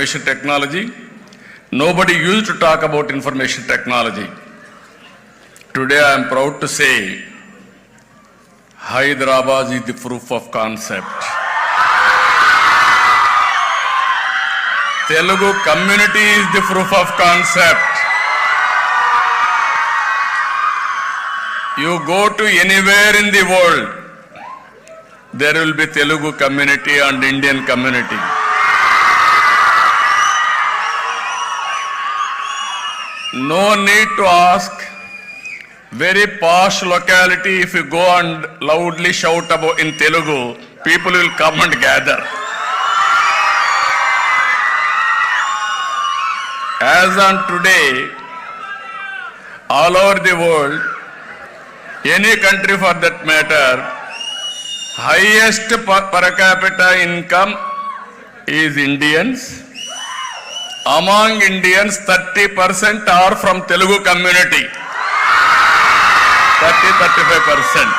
information technology. Nobody used to talk about information technology. Today I am proud to say Hyderabad is the proof of concept. Telugu community is the proof of concept. You go to anywhere in the world, there will be Telugu community and Indian community. No need to ask. Very posh locality, if you go and loudly shout about in Telugu, people will come and gather. As on today, all over the world, any country for that matter, highest per capita income is Indians. Among Indians, 30% are from Telugu community. 30-35%.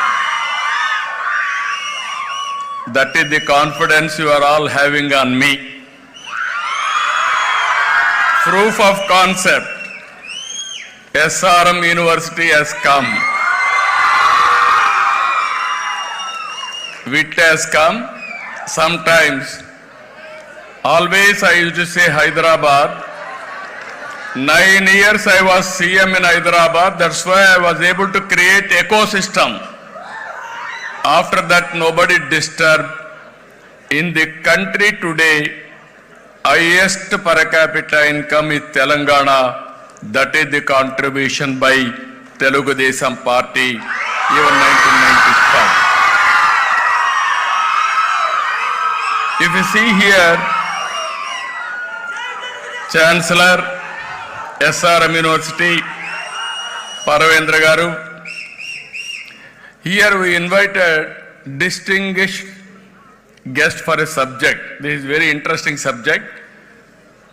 That is the confidence you are all having on me. Proof of concept. SRM University has come. Wit has come. Sometimes, always I used to say Hyderabad. 9 years I was CM in Hyderabad. That's why I was able to create ecosystem. After that, nobody disturbed. In the country today, highest per capita income is Telangana. That is the contribution by Telugu Desam Party, even 1995. If you see here, Chancellor, SRM University, Paravendra Garu. Here we invited distinguished guest for a subject. This is very interesting subject.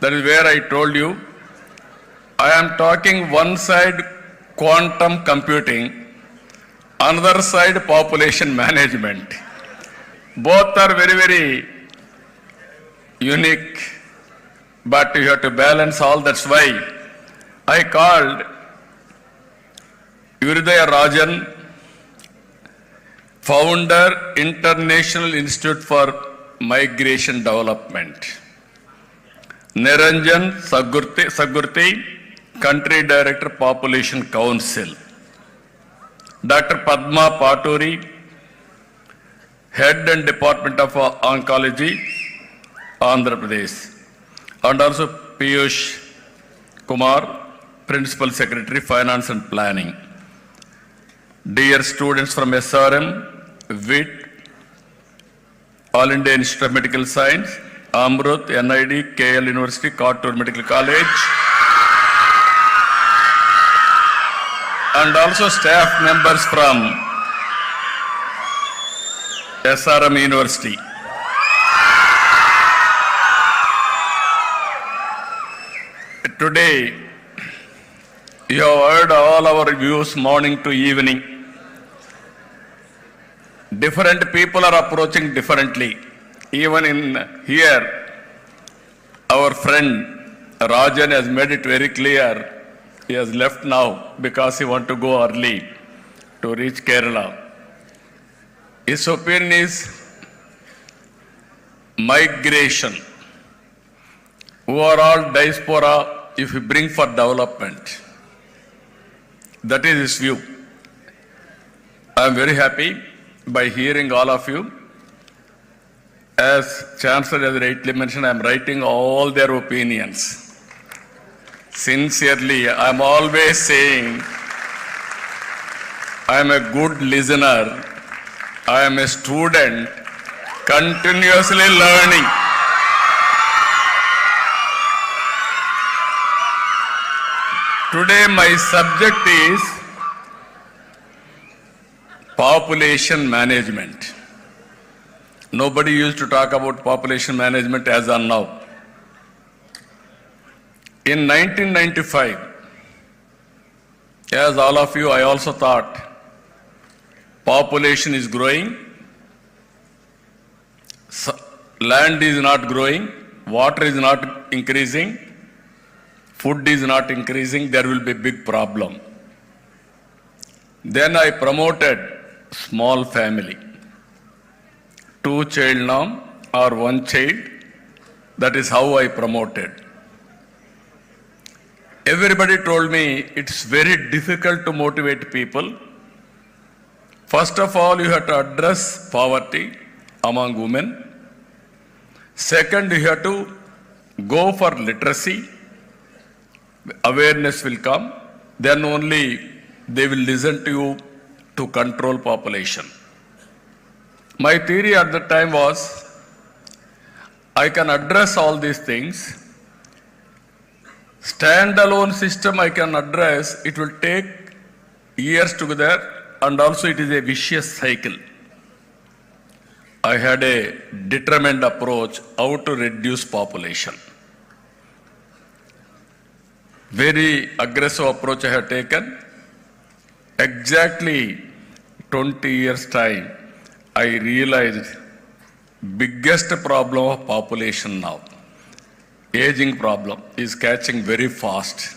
That is where I told you. I am talking one side quantum computing, another side population management. Both are very, very unique, but you have to balance all. That's why I called Uridaya Rajan, founder, International Institute for Migration Development. Niranjan Sagurti, Country Director, Population Council. Dr. Padma Paturi, Head and Department of Oncology, Andhra Pradesh. And also Piyush Kumar, Principal Secretary, Finance and Planning. Dear students from SRM, WIT, All India Institute of Medical Science, Amrut, NID, KL University, Kottur Medical College, and also staff members from SRM University. Today, you have heard all our views morning to evening. Different people are approaching differently. Even in here, our friend Rajan has made it very clear. He has left now because he wants to go early to reach Kerala. His opinion is migration. Who are all diaspora if you bring for development. That is his view. I am very happy by hearing all of you. As Chancellor has rightly mentioned, I am writing all their opinions. Sincerely, I am always saying, I am a good listener. I am a student, continuously learning. Today my subject is population management. Nobody used to talk about population management as on now. In 1995, as all of you, I also thought population is growing, land is not growing, water is not increasing, food is not increasing, there will be big problem. Then I promoted small family, 2-child norm or 1 child. That is how I promoted. Everybody told me it's very difficult to motivate people. First of all, you have to address poverty among women. Second, you have to go for literacy. Awareness will come. Then only they will listen to you to control population. My theory at the time was, I can address all these things. Standalone system I can address, it will take years together, and also it is a vicious cycle. I had a determined approach how to reduce population. Very aggressive approach I have taken. Exactly 20 years time, I realized biggest problem of population now, aging problem, is catching very fast.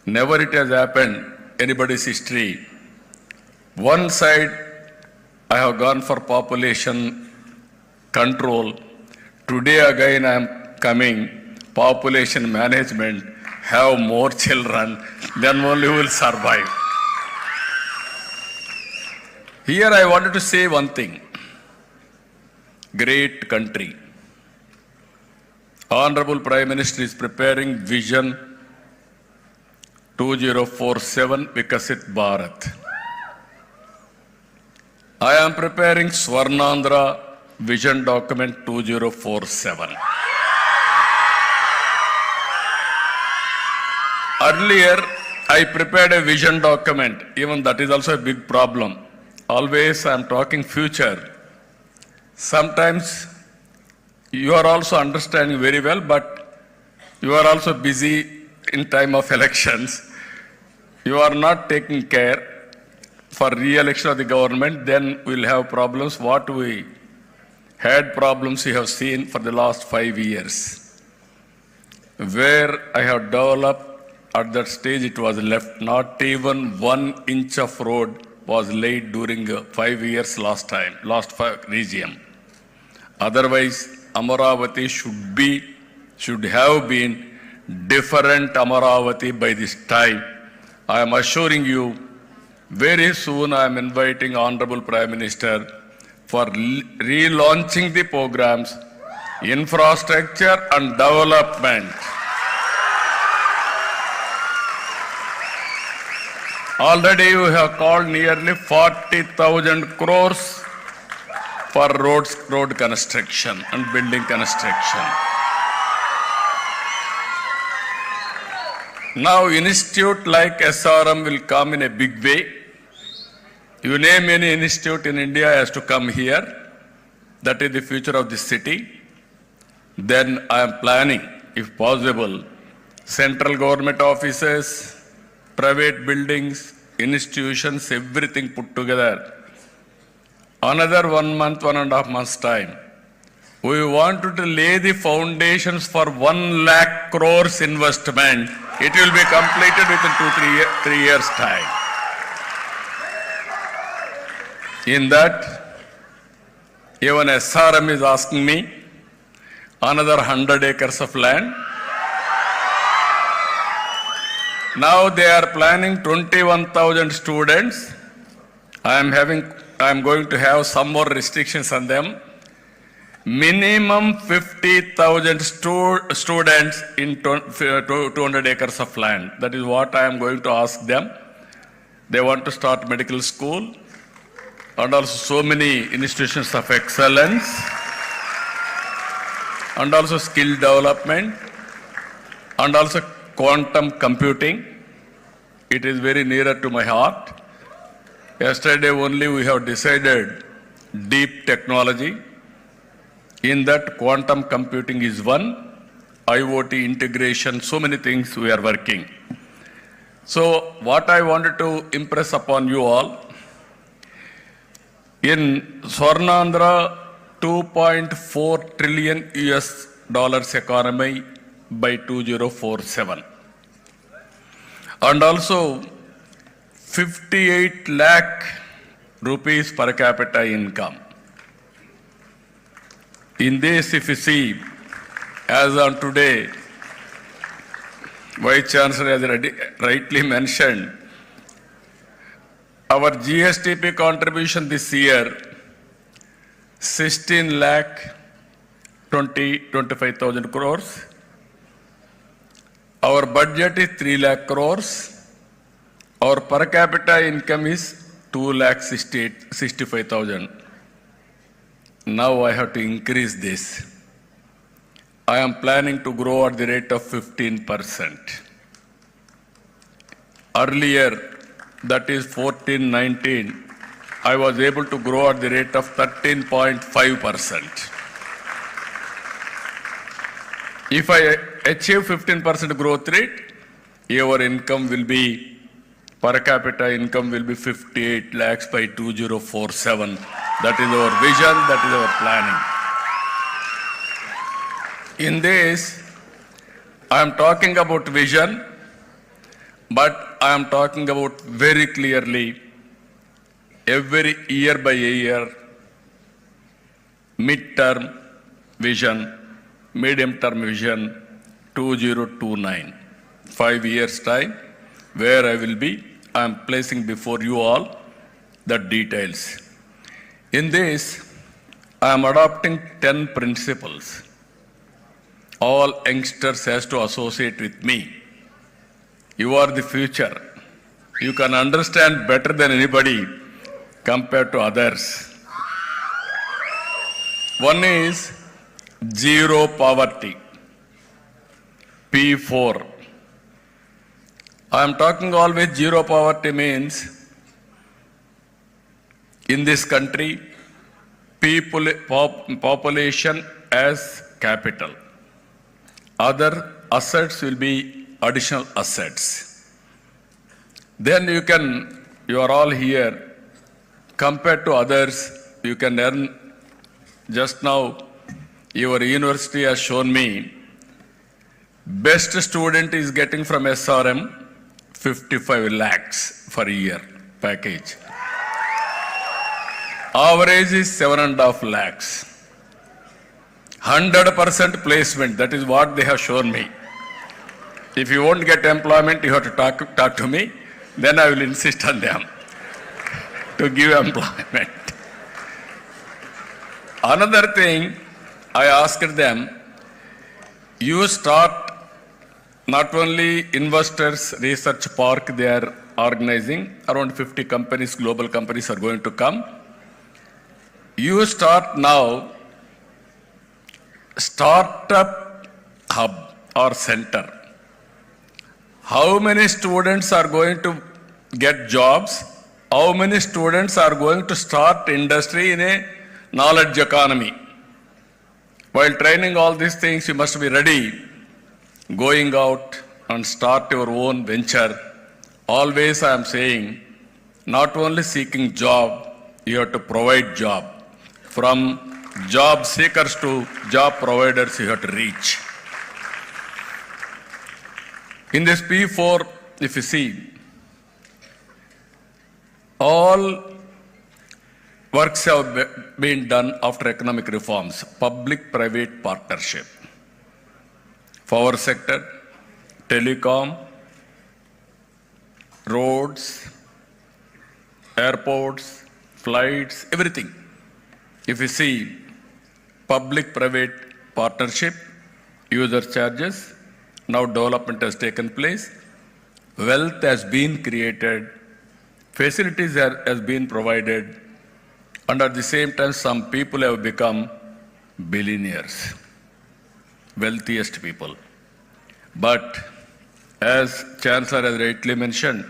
Never it has happened anybody's history. One side I have gone for population control. Today again I am coming population management, have more children, then only will survive. Here I wanted to say one thing. Great country. Honorable Prime Minister is preparing Vision 2047 Vikasit Bharat. I am preparing Swarnandhra Vision Document 2047. Earlier, I prepared a vision document. Even that is also a big problem. Always I am talking future. Sometimes you are also understanding very well, but you are also busy in time of elections. You are not taking care for re-election of the government, then we will have problems. What we had problems we have seen for the last 5 years. Where I have developed, at that stage it was left, not even 1 inch of road was laid during 5 years last regime. Otherwise, Amaravati should have been different Amaravati by this time. I am assuring you, very soon I am inviting Honorable Prime Minister for relaunching the programs, infrastructure and development. Already you have called nearly 40,000 crores for road construction and building construction. Now institute like SRM will come in a big way. You name any institute in India has to come here. That is the future of the city. Then I am planning, if possible, central government offices, private buildings, institutions, everything put together. Another 1 month, 1.5 months time, we wanted to lay the foundations for 1 lakh crores investment. It will be completed within 3 years time. In that, even SRM is asking me another 100 acres of land. Now they are planning 21,000 students. I am going to have some more restrictions on them. Minimum 50,000 students in 200 acres of land. That is what I am going to ask them. They want to start medical school and also so many institutions of excellence and also skill development and also quantum computing. It is very nearer to my heart. Yesterday only we have decided deep technology. In that quantum computing is one, IoT integration, so many things we are working. So what I wanted to impress upon you all, in Swarnandhra, $2.4 trillion economy by 2047. And also 58 lakh rupees per capita income. In this, if you see, as on today, Vice Chancellor has rightly mentioned, our GSTP contribution this year, 16 lakh 25,000 crores. Our budget is 3 lakh crores. Our per capita income is 2 lakh 65,000. Now I have to increase this. I am planning to grow at the rate of 15%. Earlier, that is 14-19, I was able to grow at the rate of 13.5%. If I achieve 15% growth rate, your income will be, per capita income will be 58 lakhs by 2047. That is our vision, that is our planning. In this, I am talking about vision, but I am talking about very clearly every year by year, mid-term vision, medium-term vision, 2029, 5 years time, where I will be, I am placing before you all the details. In this, I am adopting 10 principles. All youngsters has to associate with me. You are the future. You can understand better than anybody compared to others. One is zero poverty, P4. I am talking always zero poverty means in this country, population as capital. Other assets will be additional assets. Then you are all here, compared to others, you can earn, just now, your university has shown me, best student is getting from SRM 55 lakhs for a year package. Average is 7.5 lakhs. 100% placement, that is what they have shown me. If you won't get employment, you have to talk to me, then I will insist on them to give employment. Another thing, I asked them, you start not only investors research park they are organizing, around 50 companies, global companies are going to come. You start now, startup hub or center. How many students are going to get jobs? How many students are going to start industry in a knowledge economy? While training all these things, you must be ready, going out and start your own venture. Always I am saying, not only seeking job, you have to provide job. From job seekers to job providers, you have to reach. In this P4, if you see, all works have been done after economic reforms, public-private partnership. Power sector, telecom, roads, airports, flights, everything. If you see public-private partnership, user charges, now development has taken place, wealth has been created, facilities has been provided, and at the same time some people have become billionaires, wealthiest people. But as Chancellor has rightly mentioned,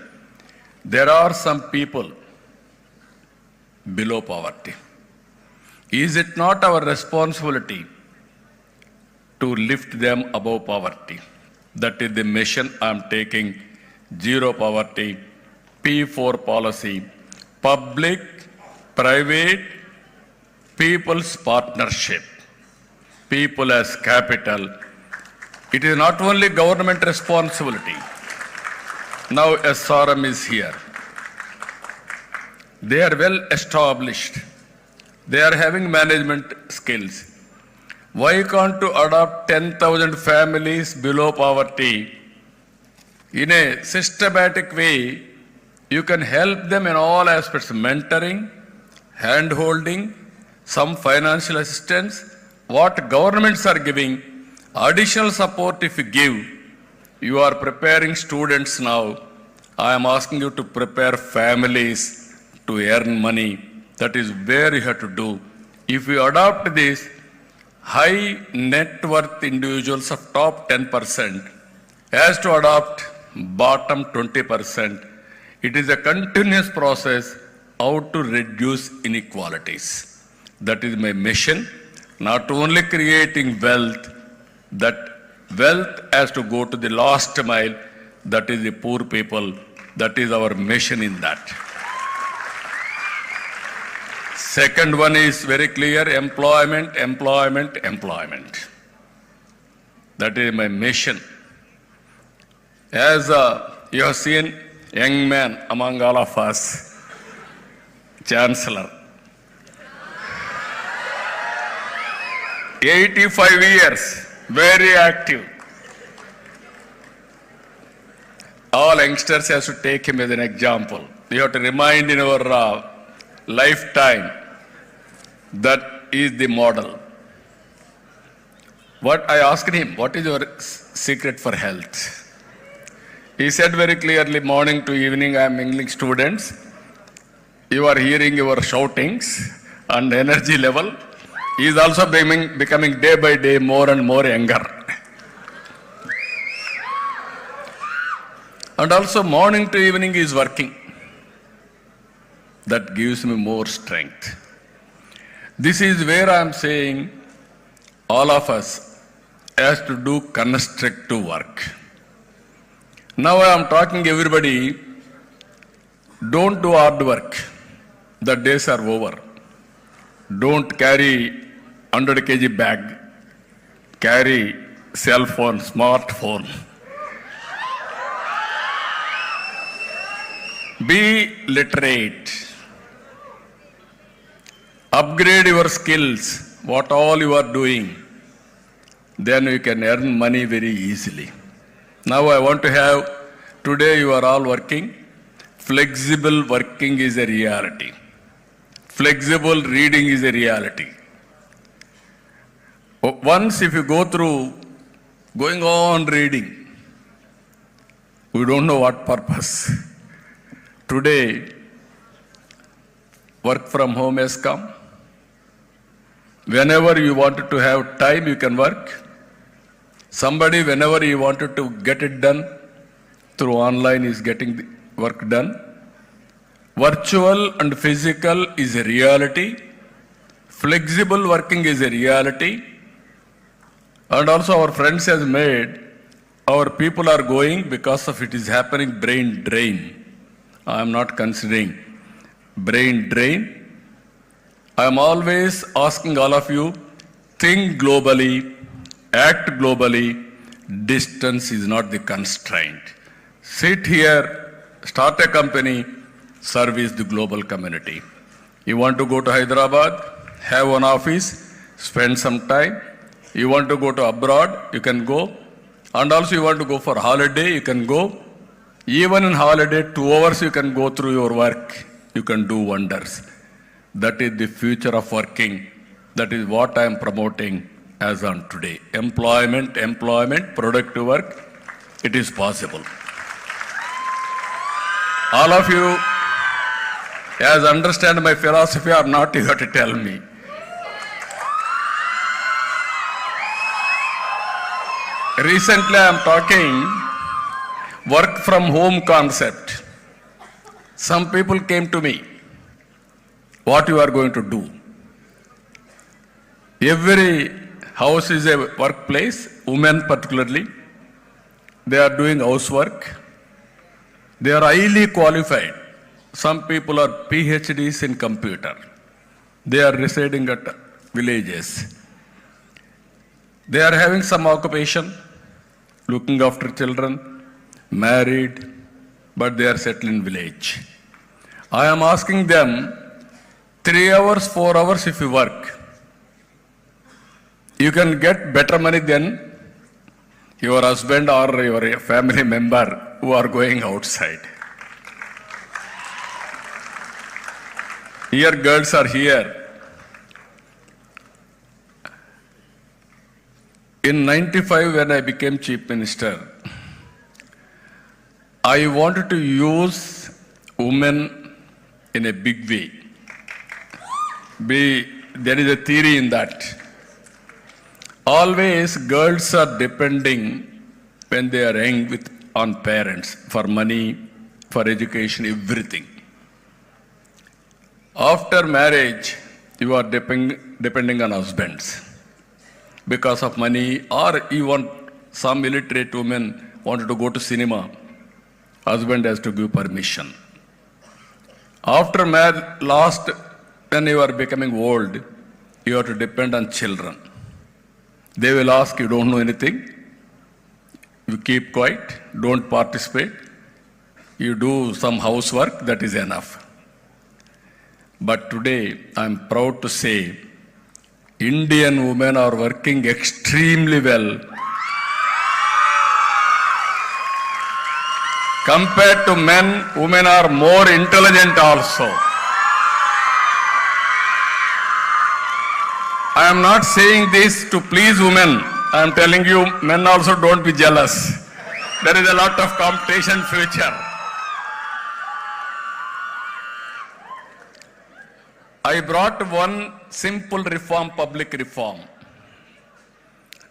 there are some people below poverty. Is it not our responsibility to lift them above poverty? That is the mission I am taking, zero poverty, P4 policy, public, private, people's partnership. people as capital. It is not only government responsibility. Now SRM is here. They are well established. They are having management skills. Why can't you adopt 10,000 families below poverty? In a systematic way, you can help them in all aspects, mentoring, hand-holding, some financial assistance. What governments are giving, additional support if you give. You are preparing students now. I am asking you to prepare families to earn money. That is where you have to do. If you adopt this, high net worth individuals of top 10% has to adopt bottom 20%. It is a continuous process how to reduce inequalities. That is my mission. Not only creating wealth, that wealth has to go to the last mile, that is the poor people. That is our mission in that. Second one is very clear, employment, employment, employment. That is my mission. As you have seen, young man among all of us, Chancellor, 85 years, very active. All youngsters have to take him as an example. You have to remind in our lifetime that is the model. What I asked him, what is your secret for health? He said very clearly, morning to evening I am mingling students. You are hearing your shoutings and energy level. He is also becoming day by day more and more younger. And also morning to evening he is working. That gives me more strength. This is where I am saying all of us has to do constructive work. Now I am talking everybody, don't do hard work. The days are over. Don't carry 100 kg bag. Carry cell phone, smartphone. Be literate. Upgrade your skills, what all you are doing. Then you can earn money very easily. Now I want to have, today you are all working. Flexible working is a reality. Flexible reading is a reality. Once if you go through, going on reading, we don't know what purpose. Today, work from home has come. Whenever you wanted to have time, you can work. Somebody, whenever he wanted to get it done, through online is getting the work done. Virtual and physical is a reality. Flexible working is a reality. And also our friends has made, our people are going because of it is happening brain drain. I am not considering brain drain. I am always asking all of you, think globally, act globally. Distance is not the constraint. Sit here, start a company, service the global community. You want to go to Hyderabad, have one office, spend some time. You want to go to abroad, you can go. And also you want to go for holiday, you can go. Even in holiday, 2 hours you can go through your work. You can do wonders. That is the future of working. That is what I am promoting as on today. Employment, employment, productive work. It is possible. All of you, as understand my philosophy or not, you have to tell me. Recently I am talking work from home concept. Some people came to me, what you are going to do? Every house is a workplace, women particularly. They are doing housework. They are highly qualified. Some people are PhDs in computer. They are residing at villages. They are having some occupation, looking after children, married, but they are settled in village. I am asking them, 3 hours, 4 hours if you work, you can get better money than your husband or your family member who are going outside. Here girls are here. In 95 when I became Chief Minister, I wanted to use women in a big way. There is a theory in that. Always girls are depending when they are young on parents for money, for education, everything. After marriage, you are depending on husbands because of money, or even some illiterate women wanted to go to cinema. Husband has to give permission. After marriage, when you are becoming old, you have to depend on children. They will ask, you don't know anything, you keep quiet, don't participate, you do some housework, that is enough. But today, I am proud to say, Indian women are working extremely well. Compared to men, women are more intelligent also. I am not saying this to please women. I am telling you, men also don't be jealous. There is a lot of competition future. I brought one simple reform, public reform.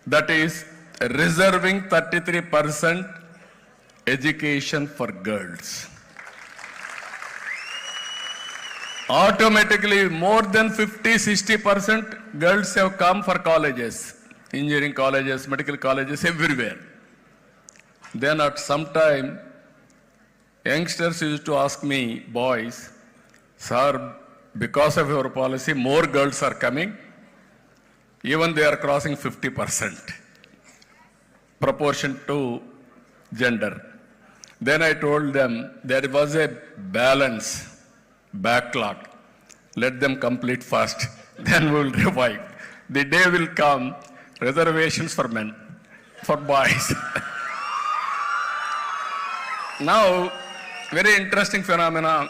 That is reserving 33% education for girls. Automatically, more than 50-60% girls have come for colleges, engineering colleges, medical colleges, everywhere. Then at some time, youngsters used to ask me, boys, sir, because of your policy, more girls are coming, even they are crossing 50% proportion to gender. Then I told them there was a balance, backlog. Let them complete first, then we will revive. The day will come, reservations for men, for boys. Now, very interesting phenomena.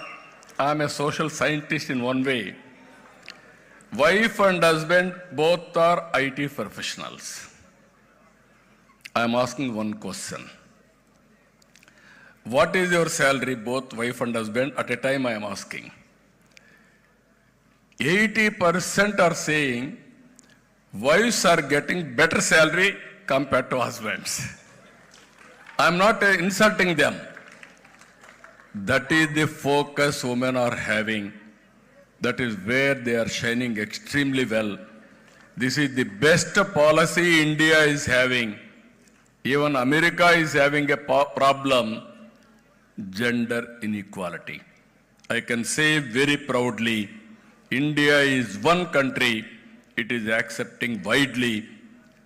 I am a social scientist in one way. Wife and husband both are IT professionals. I am asking one question. What is your salary, both wife and husband? At a time I am asking. 80% are saying wives are getting better salary compared to husbands. I am not insulting them. That is the focus women are having. That is where they are shining extremely well. This is the best policy India is having. Even America is having a problem, gender inequality. I can say very proudly, India is one country, it is accepting widely,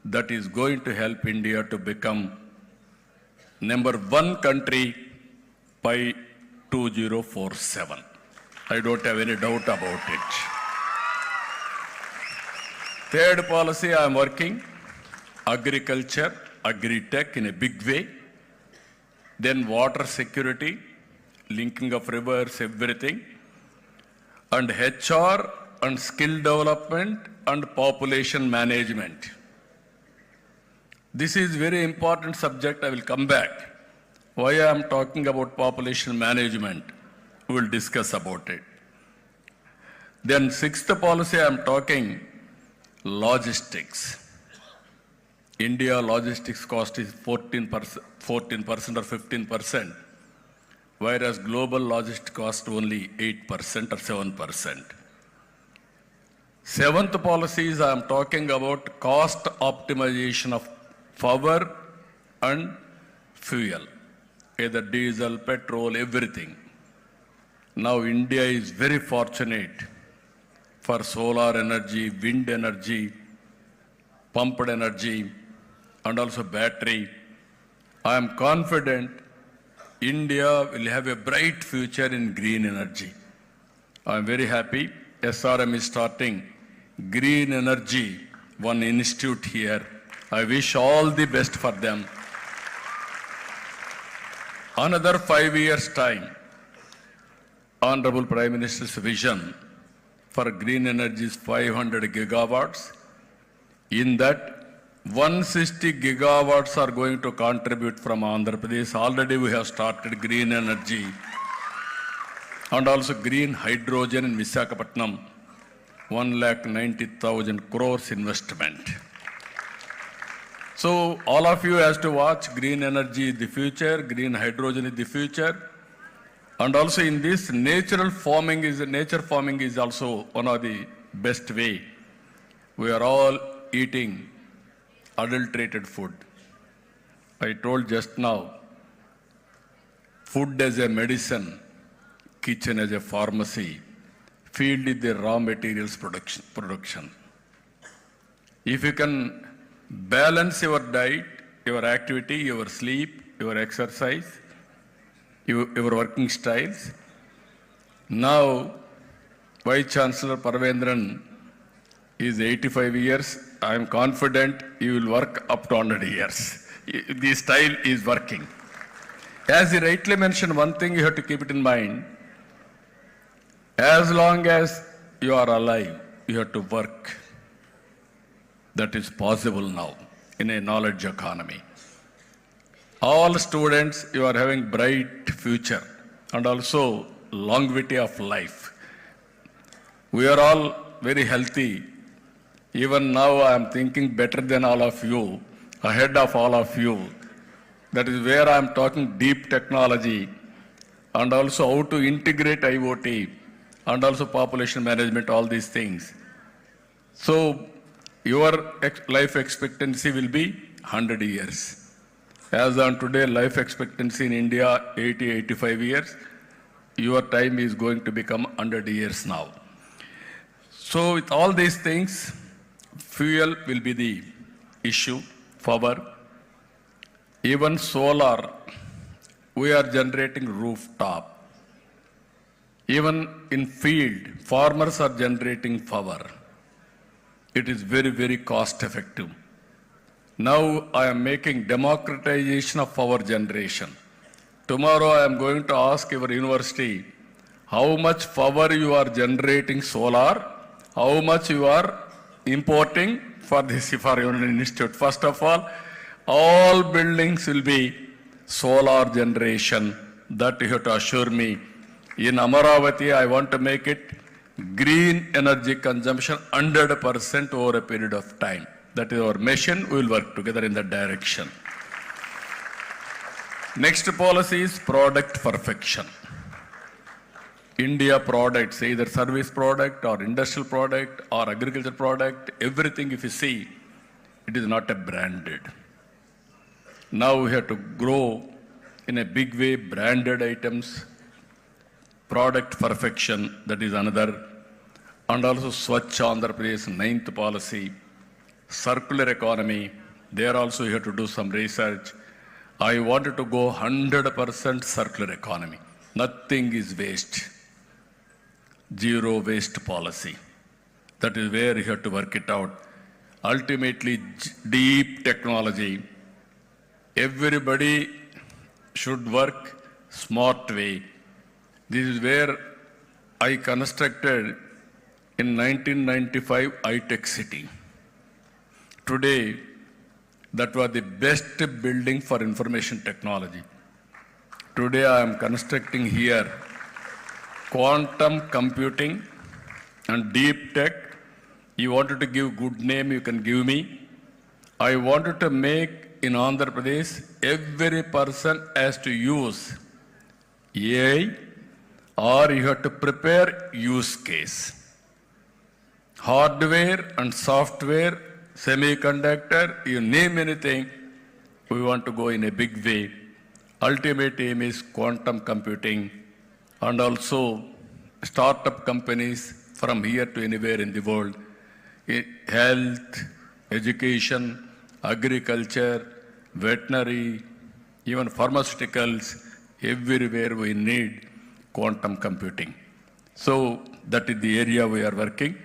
that is going to help India to become #1 country by 2047. I don't have any doubt about it. Third policy I am working, agriculture, agri-tech in a big way. Then water security, linking of rivers, everything. And HR and skill development and population management. This is very important subject, I will come back. Why I am talking about population management, we will discuss about it. Then sixth policy I am talking, logistics. India logistics cost is 14% or 15%, whereas global logistics cost only 8% or 7%. Seventh policy is I am talking about cost optimization of power and fuel, either diesel, petrol, everything. Now India is very fortunate for solar energy, wind energy, pumped energy, and also battery. I am confident India will have a bright future in green energy. I am very happy SRM is starting green energy, one institute here. I wish all the best for them. Another 5 years' time, Honorable Prime Minister's vision for green energy is 500 gigawatts. In that, 160 gigawatts are going to contribute from Andhra Pradesh. Already we have started green energy and also green hydrogen in Visakhapatnam, 1,90,000 crores investment. So all of you has to watch green energy is the future, green hydrogen is the future. And also in this, nature farming is also one of the best way. We are all eating adulterated food. I told just now, food as a medicine, kitchen as a pharmacy, field is the raw materials production. If you can balance your diet, your activity, your sleep, your exercise, your working styles. Now, Vice Chancellor Parvendran is 85 years. I am confident you will work up to 100 years. The style is working. As he rightly mentioned, one thing you have to keep it in mind. As long as you are alive, you have to work. That is possible now in a knowledge economy. All students, you are having bright future and also longevity of life. We are all very healthy. Even now I am thinking better than all of you, ahead of all of you. That is where I am talking deep technology and also how to integrate IoT and also population management, all these things. So your life expectancy will be 100 years. As on today, life expectancy in India, 80, 85 years. Your time is going to become 100 years now. So with all these things, fuel will be the issue, power. Even solar, we are generating rooftop. Even in field, farmers are generating power. It is very, very cost effective. Now I am making democratization of power generation. Tomorrow I am going to ask your university how much power you are generating solar, how much you are importing for this for your institute. First of all buildings will be solar generation. That you have to assure me. In Amaravati, I want to make it green energy consumption 100% over a period of time. That is our mission. We will work together in that direction. Next policy is product perfection. India products, either service product or industrial product or agriculture product, everything if you see, it is not a branded. Now we have to grow in a big way branded items, product perfection, that is another, and also Swachh Andhra Pradesh 9th policy, circular economy, there also you have to do some research. I wanted to go 100% circular economy. Nothing is waste. Zero waste policy. That is where you have to work it out. Ultimately, deep technology. Everybody should work smart way. This is where I constructed in 1995 iTech City. Today, that was the best building for information technology. Today I am constructing here quantum computing and deep tech. You wanted to give good name, you can give me. I wanted to make in Andhra Pradesh, every person has to use AI or you have to prepare use case. Hardware and software, semiconductor, you name anything, we want to go in a big way. Ultimate aim is quantum computing and also startup companies from here to anywhere in the world, health, education, agriculture, veterinary, even pharmaceuticals, everywhere we need quantum computing. So that is the area we are working.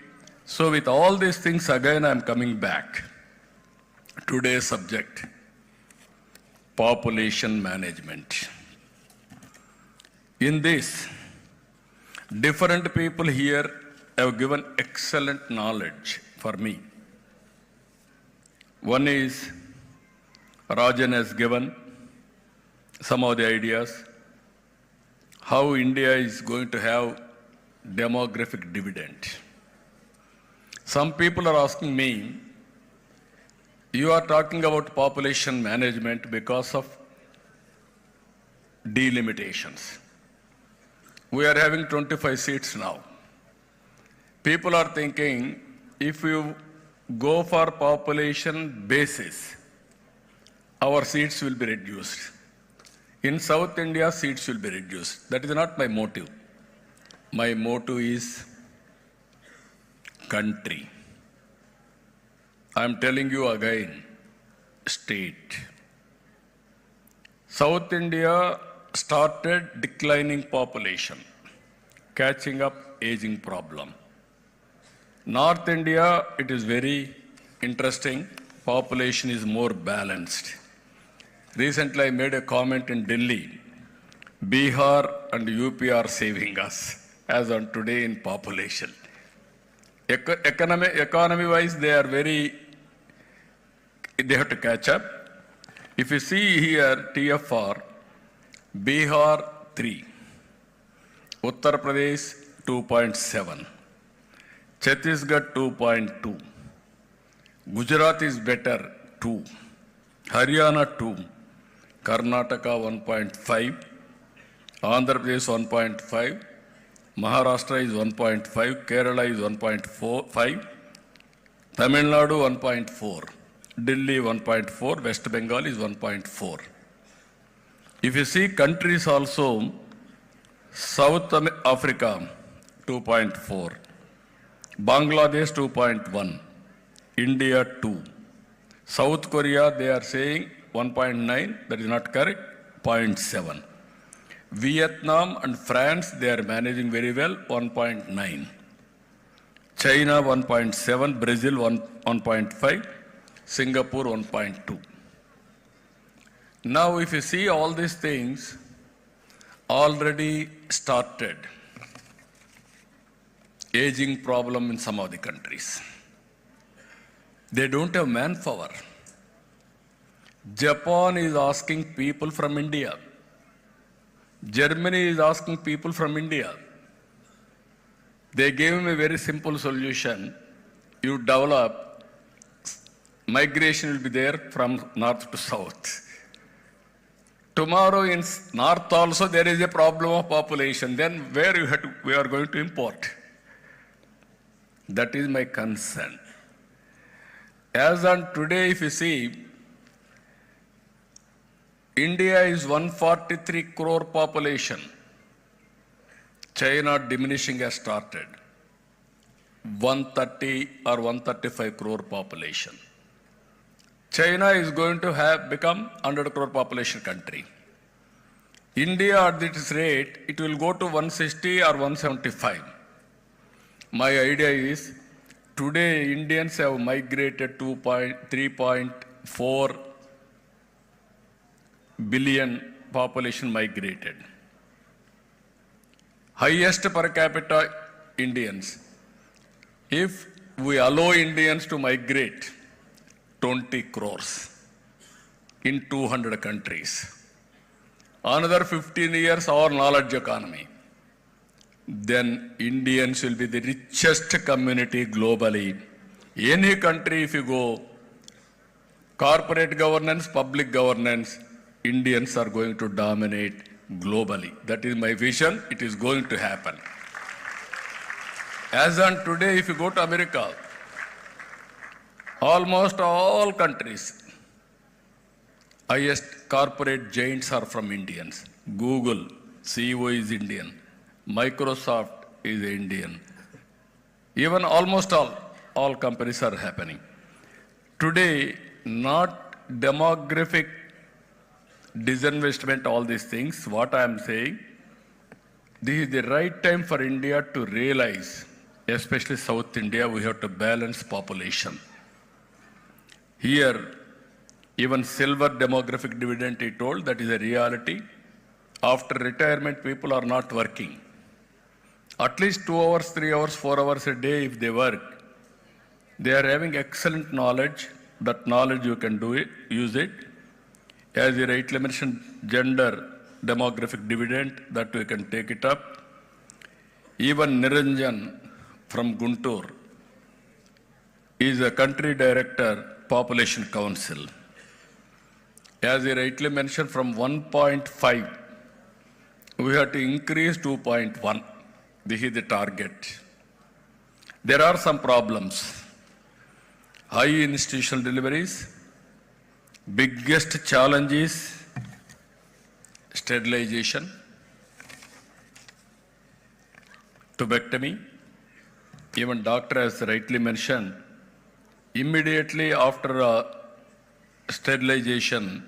So with all these things, again, I am coming back. Today's subject, population management. In this, different people here have given excellent knowledge for me. One is Rajan has given some of the ideas how India is going to have demographic dividend. Some people are asking me, you are talking about population management because of delimitations. We are having 25 seats now. People are thinking, if you go for population basis, our seats will be reduced. In South India, seats will be reduced. That is not my motive. My motive is country. I am telling you again, state. South India started declining population, catching up aging problem. North India, it is very interesting. Population is more balanced. Recently, I made a comment in Delhi. Bihar and UP are saving us as on today in population. Economy-wise, they have to catch up. If you see here, TFR, Bihar 3, Uttar Pradesh 2.7, Chhattisgarh 2.2, Gujarat is better 2, Haryana 2, Karnataka 1.5, Andhra Pradesh 1.5, Maharashtra is 1.5, Kerala is 1.5, Tamil Nadu 1.4, Delhi 1.4, West Bengal is 1.4. If you see countries also, South Africa 2.4, Bangladesh 2.1, India 2, South Korea they are saying 1.9, that is not correct, 0.7. Vietnam and France, they are managing very well, 1.9. China 1.7, Brazil 1.5, Singapore 1.2. Now if you see all these things already started, aging problem in some of the countries. They don't have manpower. Japan is asking people from India. Germany is asking people from India. They gave him a very simple solution. You develop, migration will be there from north to south. Tomorrow in north also there is a problem of population. Then where we are going to import? That is my concern. As on today, if you see, India is 143 crore population. China diminishing has started. 130 or 135 crore population. China is going to become 100 crore population country. India at this rate, it will go to 160 or 175. My idea is, today Indians have migrated 3.4 billion population migrated. Highest per capita Indians. If we allow Indians to migrate 20 crores in 200 countries, another 15 years our knowledge economy, then Indians will be the richest community globally. Any country if you go, corporate governance, public governance, Indians are going to dominate globally. That is my vision. It is going to happen. As on today, if you go to America, almost all countries, highest corporate giants are from Indians. Google, CEO is Indian. Microsoft is Indian. Even almost all companies are happening. Today, not demographic disinvestment, all these things, what I am saying, this is the right time for India to realize, especially South India, we have to balance population. Here, even silver demographic dividend, he told, that is a reality. After retirement, people are not working. At least 2 hours, 3 hours, 4 hours a day, if they work, they are having excellent knowledge. That knowledge you can do it, use it. As you rightly mentioned, gender demographic dividend, that we can take it up. Even Niranjan from Guntur is a country director, Population Council. As he rightly mentioned, from 1.5, we have to increase 2.1. This is the target. There are some problems. High institutional deliveries. Biggest challenge is sterilization, tubectomy. Even doctor has rightly mentioned, immediately after sterilization,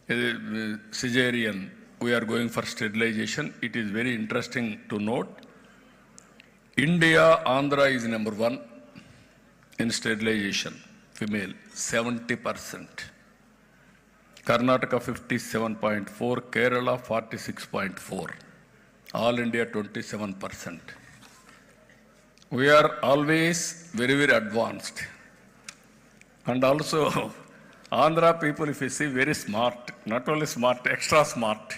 cesarean, we are going for sterilization. It is very interesting to note. India, Andhra is number 1 in sterilization, female, 70%. Karnataka 57.4, Kerala 46.4, all India 27%. We are always very, very advanced. And also, Andhra people, if you see, very smart, not only smart, extra smart.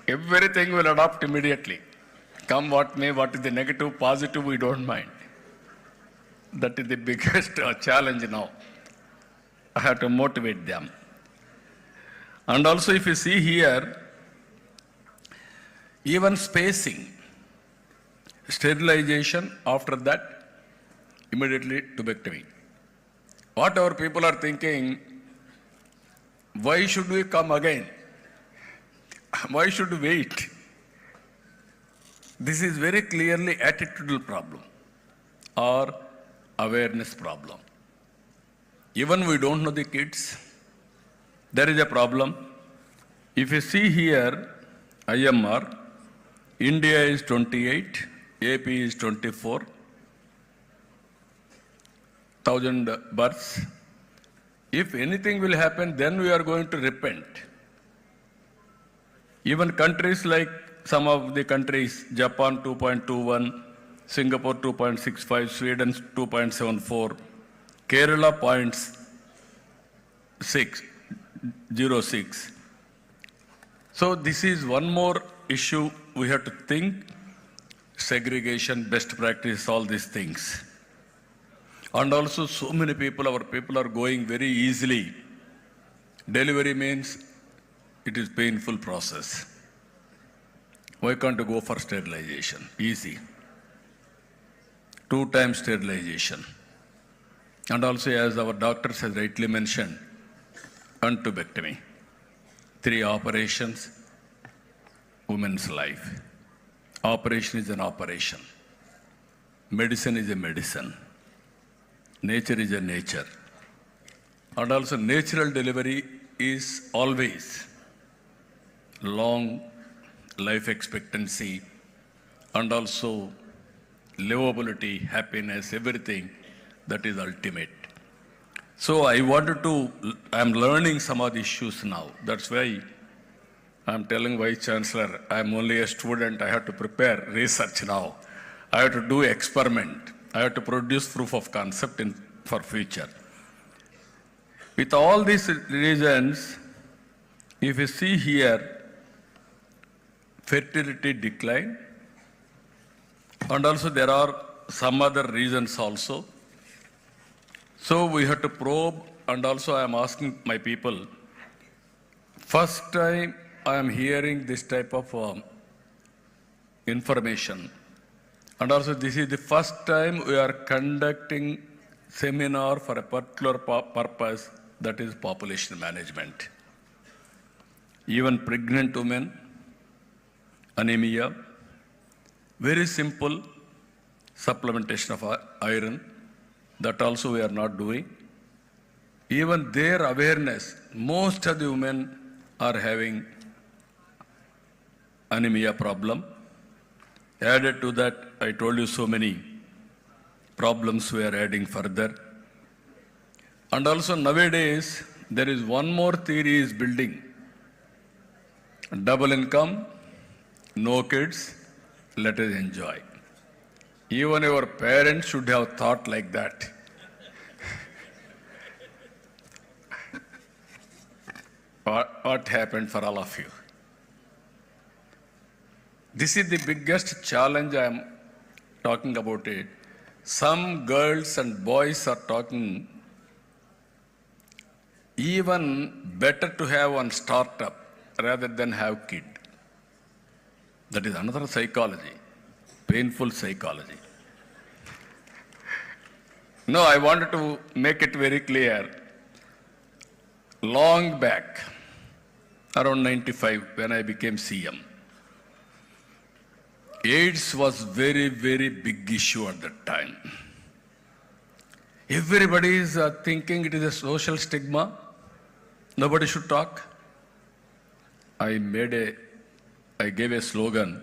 Everything will adopt immediately. Come what may, what is the negative, positive, we don't mind. That is the biggest challenge now. I have to motivate them. And also, if you see here, even spacing, sterilization, after that, immediately tubectomy. What our people are thinking, why should we come again? Why should we wait? This is very clearly attitudinal problem or awareness problem. Even we don't know the kids, there is a problem. If you see here, IMR, India is 28, AP is 24,000 births. If anything will happen, then we are going to repent. Even countries like some of the countries, Japan 2.21, Singapore 2.65, Sweden 2.74, Kerala 0.06. So this is one more issue we have to think, segregation, best practice, all these things. And also so many people, our people are going very easily. Delivery means it is painful process. Why can't you go for sterilization? Easy. 2 times sterilization. And also, as our doctors has rightly mentioned, tubectomy. 3 operations, woman's life. Operation is an operation. Medicine is a medicine. Nature is a nature. And also natural delivery is always long life expectancy and also livability, happiness, everything, that is ultimate. So I am learning some of the issues now. That's why I'm telling Vice Chancellor, I'm only a student, I have to prepare research now. I have to do experiment. I have to produce proof of concept for future. With all these reasons, if you see here, fertility decline, and also there are some other reasons also. So we have to probe, and also I am asking my people, first time I am hearing this type of information. And also this is the first time we are conducting seminar for a particular purpose, that is population management. Even pregnant women, anemia, very simple supplementation of iron, that also we are not doing. even their awareness, most of the women are having anemia problem. Added to that, I told you so many problems we are adding further. And also nowadays, there is one more theory is building. Double income, no kids, let us enjoy. Even your parents should have thought like that. What happened for all of you? This is the biggest challenge I am talking about it. Some girls and boys are talking even better to have one startup rather than have kid. That is another psychology, painful psychology. No, I wanted to make it very clear. Long back, around 95, when I became CM, AIDS was very, very big issue at that time. Everybody is thinking it is a social stigma. Nobody should talk. I gave a slogan,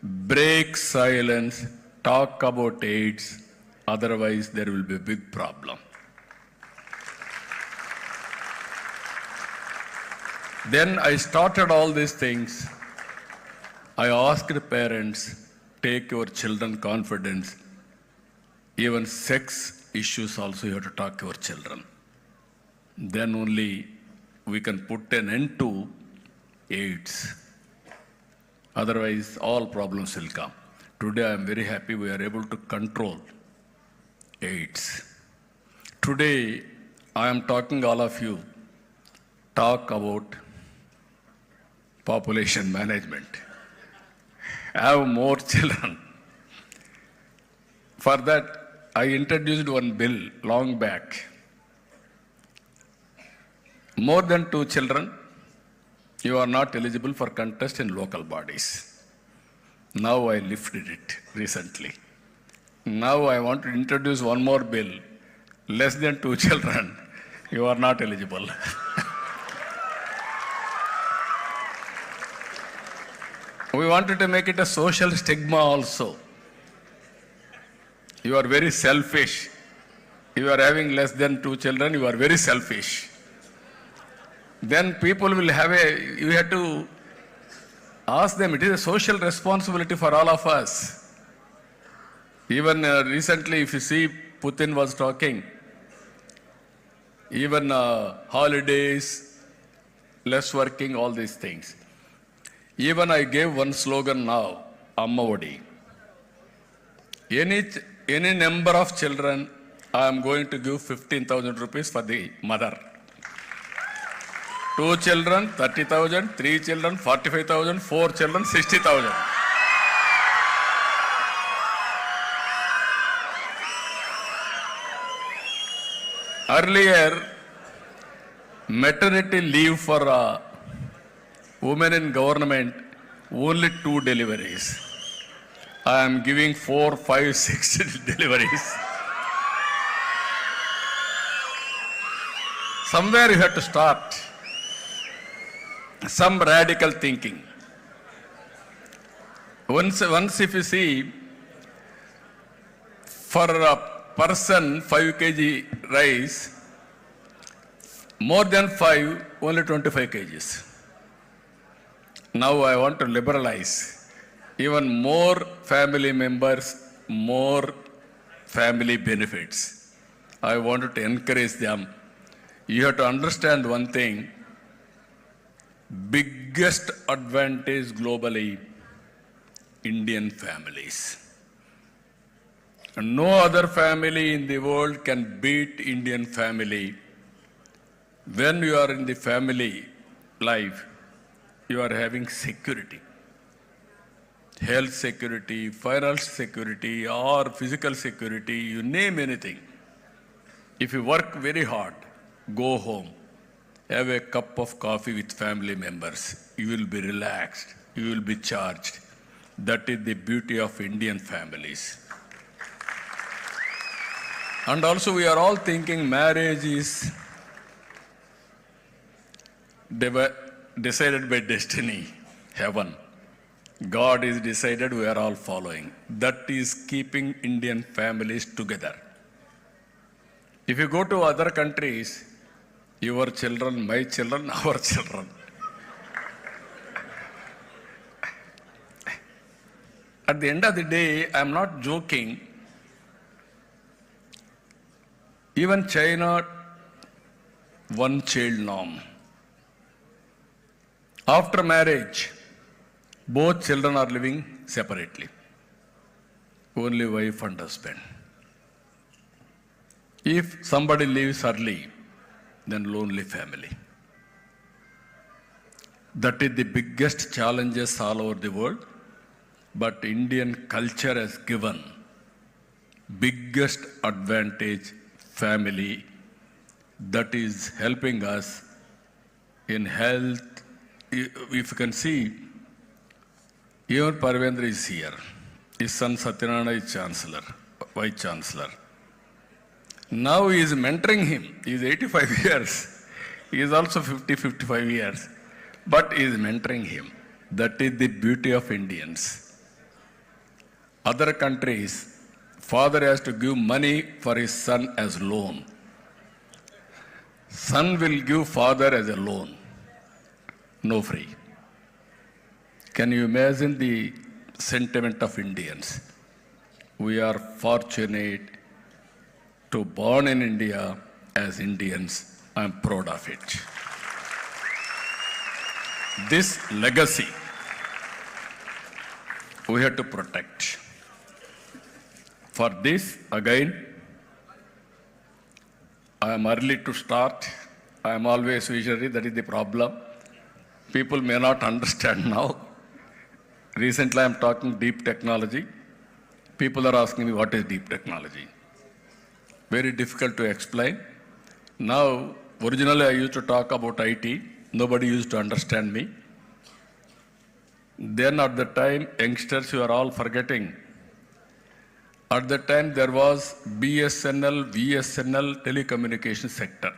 break silence, talk about AIDS, otherwise there will be a big problem. Then I started all these things. I asked parents, take your children confidence. Even sex issues also you have to talk to your children. Then only we can put an end to AIDS. Otherwise, all problems will come. Today, I am very happy we are able to control AIDS. Today, I am talking all of you, talk about population management. Have more children. For that, I introduced one bill long back. More than 2 children, you are not eligible for contest in local bodies. Now I lifted it recently. Now I want to introduce one more bill. Less than 2 children, you are not eligible. We wanted to make it a social stigma also. You are very selfish. You are having less than 2 children, you are very selfish. Then people will you have to ask them, it is a social responsibility for all of us. Even recently, if you see, Putin was talking, even holidays, less working, all these things. Even I gave one slogan now, Amma Odi. Any number of children, I am going to give 15,000 rupees for the mother. 2 children, 30,000, 3 children, 45,000, 4 children, 60,000. Earlier, maternity leave for women in government, only 2 deliveries. I am giving 4, 5, 6 deliveries. Somewhere you have to start. Some radical thinking. Once if you see, for a person 5 kg rice, more than 5, only 25 kgs. Now I want to liberalize. Even more family members, more family benefits. I wanted to encourage them. You have to understand one thing. Biggest advantage globally, Indian families. No other family in the world can beat Indian family. When you are in the family life, you are having security. Health security, financial security, or physical security, you name anything. If you work very hard, go home. Have a cup of coffee with family members. You will be relaxed. You will be charged. That is the beauty of Indian families. And also we are all thinking marriage is They were decided by destiny, heaven. God is decided, we are all following. That is keeping Indian families together. If you go to other countries, your children, my children, our children. At the end of the day, I am not joking. Even China, one child norm. After marriage, both children are living separately. Only wife and husband. If somebody leaves early, then lonely family. That is the biggest challenges all over the world. But Indian culture has given biggest advantage, family, that is helping us in health. If you can see, even Parvendra is here. His son Satyanarayana is Chancellor, Vice Chancellor. Now he is mentoring him. He is 85 years. He is also 50, 55 years. But he is mentoring him. That is the beauty of Indians. Other countries, father has to give money for his son as loan. Son will give father as a loan. No free. Can you imagine the sentiment of Indians? We are fortunate to born in India as Indians. I am proud of it. This legacy we have to protect. For this, again, I am early to start. I am always visionary, that is the problem. People may not understand now. Recently, I am talking deep technology. People are asking me, what is deep technology? Very difficult to explain. Now, originally I used to talk about IT. Nobody used to understand me. Then at the time, youngsters, you are all forgetting. At that time, there was BSNL, VSNL telecommunication sector.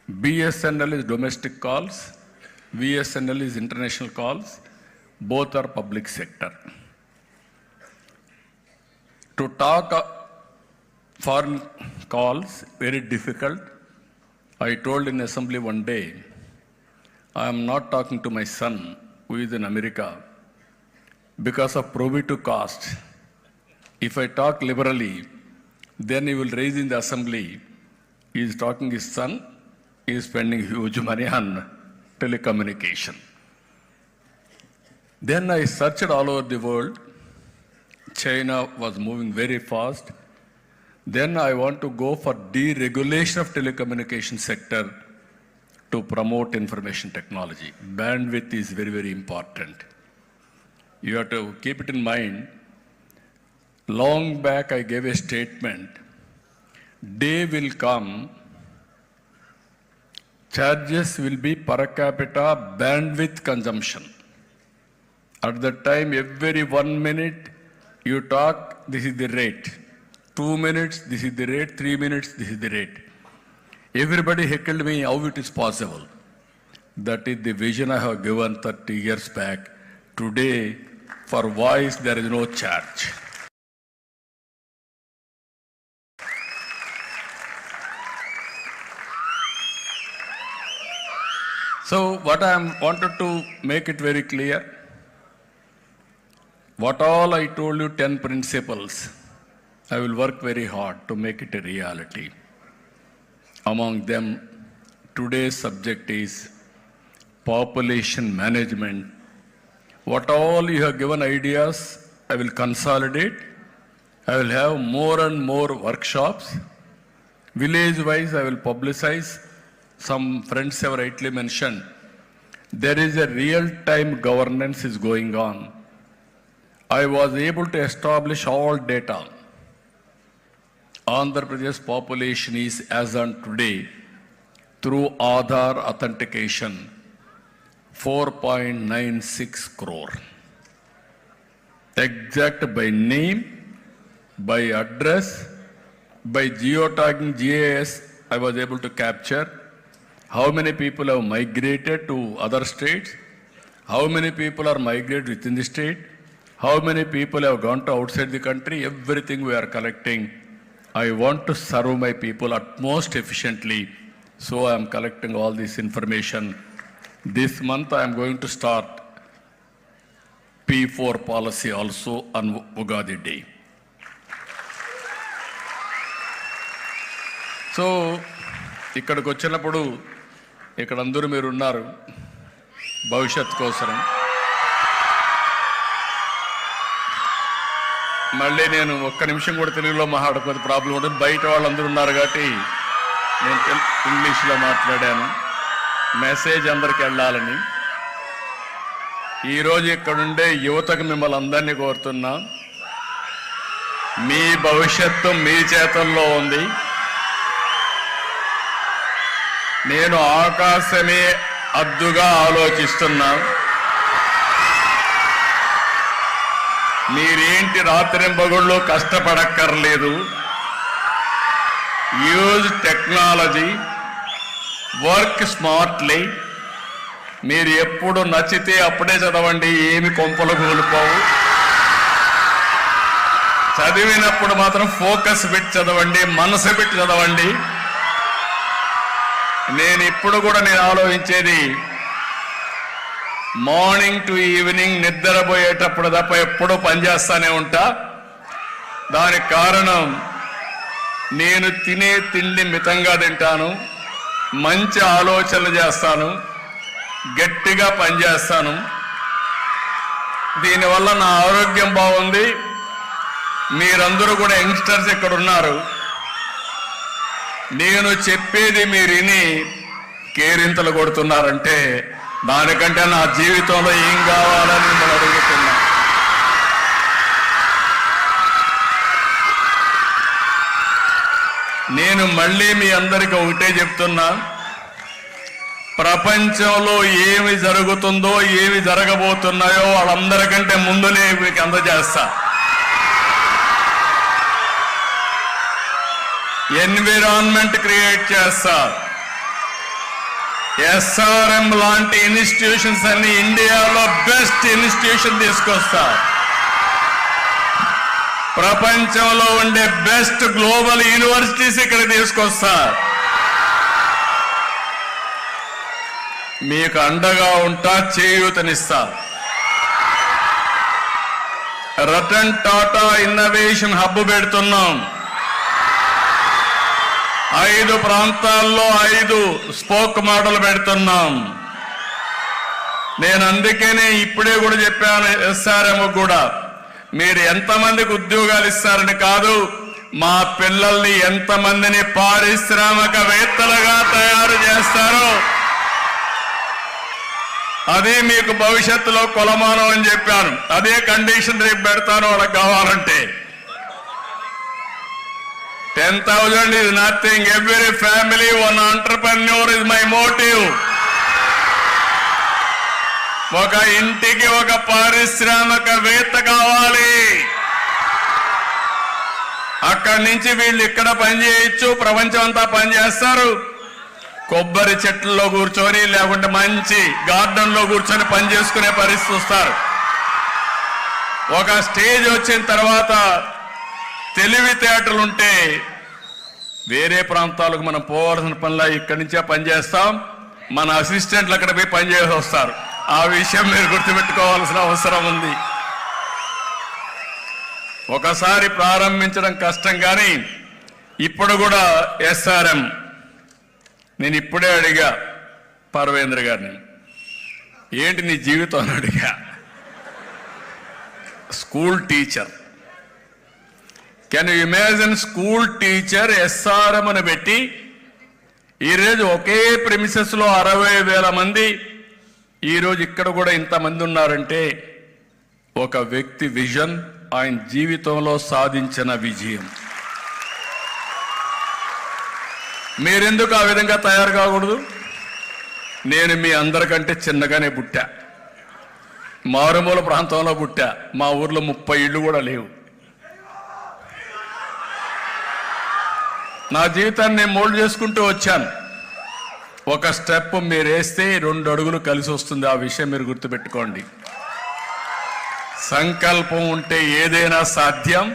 BSNL is domestic calls, VSNL is international calls. Both are public sector. To talk foreign calls, very difficult. I told in assembly one day, I am not talking to my son who is in America because of prohibitive cost. If I talk liberally, then he will raise in the assembly. He is talking his son, he is spending huge money on telecommunication. Then I searched all over the world. China was moving very fast. Then I want to go for deregulation of telecommunication sector to promote information technology. Bandwidth is very, very important. You have to keep it in mind. Long back, I gave a statement. Day will come, charges will be per capita bandwidth consumption. At that time, every 1 minute you talk, this is the rate. 2 minutes, this is the rate. 3 minutes, this is the rate. Everybody heckled me, how it is possible. That is the vision I have given 30 years back. Today, for voice, there is no charge. So what I wanted to make it very clear, what all I told you, 10 principles, I will work very hard to make it a reality. Among them, today's subject is population management. What all you have given ideas, I will consolidate. I will have more and more workshops. Village-wise, I will publicize. Some friends have rightly mentioned, there is a real-time governance is going on. I was able to establish all data. Andhra Pradesh population is, as on today, through Aadhaar authentication, 4.96 crore. Exact by name, by address, by geotagging GIS, I was able to capture. How many people have migrated to other states? How many people are migrated within the state? How many people have gone to outside the country? Everything we are collecting. I want to serve my people at most efficiently. So I am collecting all this information. This month I am going to start P4 policy also on Ugadi Day. So ఇక్కడికి వచ్చినప్పుడు ఇక్కడ అందరూ మీరు ఉన్నారు భవిష్యత్ కోసం. మళ్ళీ నేను ఒక్క నిమిషం కూడా తెలుగులో మాట్లాడకపోతే ప్రాబ్లం ఉంటుంది. బయట వాళ్ళందరూ ఉన్నారు కాబట్టి నేను ఇంగ్లీష్లో మాట్లాడాను. మెసేజ్ అందరికి వెళ్ళాలని. ఈరోజు ఇక్కడుండే యువతకు మిమ్మల్ని అందరినీ కోరుతున్నా, మీ భవిష్యత్తు మీ చేతుల్లో ఉంది. నేను ఆకాశమే అద్దుగా ఆలోచిస్తున్నా. మీరేంటి రాత్రింబగుళ్ళు కష్టపడక్కర్లేదు. Use technology, work smartly. మీరు ఎప్పుడు నచ్చితే అప్పుడే చదవండి, ఏమి కొంపలు కూలిపోవు. చదివినప్పుడు మాత్రం ఫోకస్ పెట్టి చదవండి, మనసు పెట్టి చదవండి. నేను ఇప్పుడు కూడా ఆలోచించేది మార్నింగ్ టు ఈవినింగ్ నిద్రపోయేటప్పుడు తప్ప ఎప్పుడూ పనిచేస్తానే ఉంటా. దానికి కారణం నేను తినే తిండి మితంగా తింటాను, మంచి ఆలోచనలు చేస్తాను, గట్టిగా పనిచేస్తాను. దీనివల్ల నా ఆరోగ్యం బాగుంది. మీరందరూ కూడా యంగ్స్టర్స్ ఇక్కడ ఉన్నారు. నేను చెప్పేది మీరు విని కేరింతలు కొడుతున్నారంటే దానికంటే నా జీవితంలో ఏం కావాలని మిమ్మల్ని అడుగుతున్నా. నేను మళ్ళీ మీ అందరికీ ఒకటే చెప్తున్నా, ప్రపంచంలో ఏమి జరుగుతుందో ఏమి జరగబోతున్నాయో వాళ్ళందరికంటే ముందునే మీకు అందజేస్తా. ఎన్విరాన్మెంట్ క్రియేట్ చేస్తా. ఎస్ఆర్ఎం లాంటి ఇన్స్టిట్యూషన్స్ అన్ని ఇండియాలో బెస్ట్ ఇన్స్టిట్యూషన్ తీసుకొస్తా. ప్రపంచంలో ఉండే బెస్ట్ గ్లోబల్ యూనివర్సిటీస్ ఇక్కడ తీసుకొస్తా. మీకు అండగా ఉంటా, చేయూతనిస్తా. రతన్ టాటా ఇన్నోవేషన్ హబ్ పెడుతున్నాం. 5 ప్రాంతాల్లో 5 స్పోక్ మోడల్ పెడుతున్నాం. నేను అందుకనే ఇప్పుడే కూడా చెప్పాను ఎస్ఆర్ఎం కూడా, మీరు ఎంతమందికి ఉద్యోగాలు ఇస్తారని కాదు, మా పిల్లల్ని ఎంతమందిని పారిశ్రామికవేత్తలుగా తయారు చేస్తారో అదే మీకు భవిష్యత్తులో కొలమానం అని చెప్పాను. అదే కండిషన్ రేపు పెడతాను వాళ్ళకి కావాలంటే. 10,000 is nothing. Every family, one entrepreneur is my motive. ఒక ఇంటికి ఒక పారిశ్రామికవేత్త కావాలి. అక్కడి నుంచి వీళ్ళు ఇక్కడ పనిచేయచ్చు, ప్రపంచం అంతా పనిచేస్తారు. కొబ్బరి చెట్లలో కూర్చొని లేకుంటే మంచి గార్డెన్లో కూర్చొని పని చేసుకునే పరిస్థితి వస్తారు. ఒక స్టేజ్ వచ్చిన తర్వాత తెలివితేటలుంటే వేరే ప్రాంతాలకు మనం పోవాల్సిన పనిలా ఇక్కడి నుంచే పనిచేస్తాం. మన అసిస్టెంట్లు అక్కడ పోయి పనిచేసి వస్తారు. ఆ విషయం మీరు గుర్తుపెట్టుకోవాల్సిన అవసరం ఉంది. ఒకసారి ప్రారంభించడం కష్టం, కానీ ఇప్పుడు కూడా ఎస్ఆర్ఎం నేను ఇప్పుడే అడిగా పర్వేంద్ర గారిని, ఏంటి నీ జీవితం అని అడిగా. School teacher, can you imagine school teacher SRM అని పెట్టి ఈరోజు ఒకే ప్రిమిసెస్లో 60,000 మంది, ఈరోజు ఇక్కడ కూడా ఇంతమంది ఉన్నారంటే ఒక వ్యక్తి విజన్, ఆయన జీవితంలో సాధించిన విజయం. మీరెందుకు ఆ విధంగా తయారు కాకూడదు? నేను మీ అందరికంటే చిన్నగానే పుట్టా, మారుమూల ప్రాంతంలో పుట్టా. మా ఊర్లో 30 ఇళ్ళు కూడా లేవు. నా జీవితాన్ని నేను మోల్డ్ చేసుకుంటూ వచ్చాను. ఒక స్టెప్ మీరు వేస్తే 2 అడుగులు కలిసి వస్తుంది. ఆ విషయం మీరు గుర్తుపెట్టుకోండి. సంకల్పం ఉంటే ఏదైనా సాధ్యం.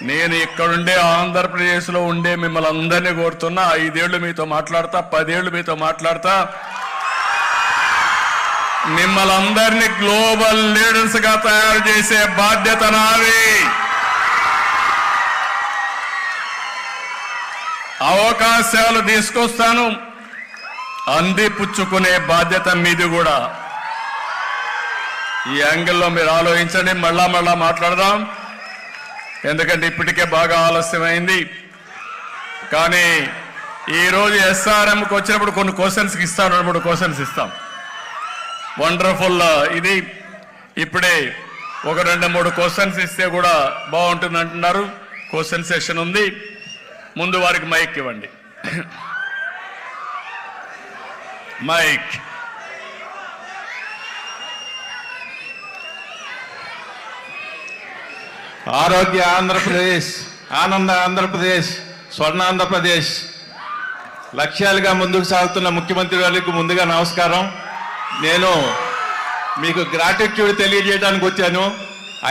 నేను ఇక్కడుండే ఆంధ్రప్రదేశ్లో ఉండే మిమ్మల్ని అందరినీ కోరుతున్నా, 5 ఏళ్ళు మీతో మాట్లాడతా, 10 ఏళ్ళు మీతో మాట్లాడతా, మిమ్మల్ని అందరినీ గ్లోబల్ లీడర్స్ గా తయారు చేసే బాధ్యత నాది. అవకాశాలు తీసుకొస్తాను, అందిపుచ్చుకునే బాధ్యత మీది కూడా. ఈ యాంగిల్లో మీరు ఆలోచించండి. మళ్ళా మాట్లాడదాం, ఎందుకంటే ఇప్పటికే బాగా ఆలస్యమైంది. కానీ ఈరోజు ఎస్ఆర్ఎంకి వచ్చినప్పుడు కొన్ని క్వశ్చన్స్కి ఇస్తాను, 2-3 క్వశ్చన్స్ ఇస్తాం. వండర్ఫుల్. ఇది ఇప్పుడే ఒక 2-3 క్వశ్చన్స్ ఇస్తే కూడా బాగుంటుంది అంటున్నారు. క్వశ్చన్ సెషన్ ఉంది. ముందు వారికి మైక్ ఇవ్వండి. మైక్. ఆరోగ్య ఆంధ్రప్రదేశ్, ఆనంద ఆంధ్రప్రదేశ్, స్వర్ణాంధ్రప్రదేశ్ లక్ష్యాలుగా ముందుకు సాగుతున్న ముఖ్యమంత్రి గారికి ముందుగా నమస్కారం. నేను మీకు గ్రాటిట్యూడ్ తెలియజేయడానికి వచ్చాను.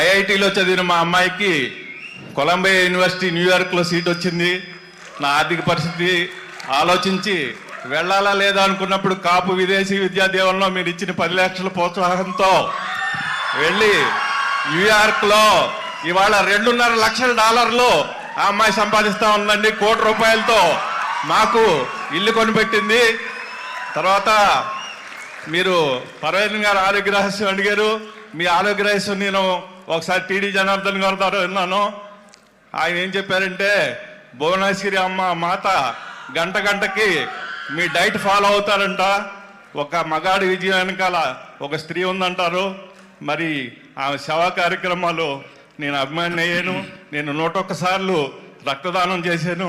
ఐఐటిలో చదివిన మా అమ్మాయికి కొలంబియా యూనివర్సిటీ న్యూయార్క్లో సీట్ వచ్చింది. నా ఆర్థిక పరిస్థితి ఆలోచించి వెళ్ళాలా లేదా అనుకున్నప్పుడు కాపు విదేశీ విద్యా దీవెనలో మీరు ఇచ్చిన 10 లక్షల ప్రోత్సాహంతో వెళ్ళి న్యూయార్క్లో ఇవాళ $2.5 లక్షల ఆ అమ్మాయి సంపాదిస్తా ఉందండి. ₹1 కోటి మాకు ఇల్లు కొనిపెట్టింది. తర్వాత మీరు పర్వీన్ గారు ఆరోగ్య రహస్యం అడిగారు. మీ ఆరోగ్య రహస్యం నేను ఒకసారి టీడీ జనార్దన్ గారి ద్వారా విన్నాను. ఆయన ఏం చెప్పారంటే, భువనేశ్వరి అమ్మ మాత గంటకి మీ డైట్ ఫాలో అవుతారంట. ఒక మగాడి విజయం వెనకాల ఒక స్త్రీ ఉందంటారు. మరి ఆమె సేవా కార్యక్రమాలు నేను అభిమాని అయ్యాను. నేను 101 సార్లు రక్తదానం చేశాను.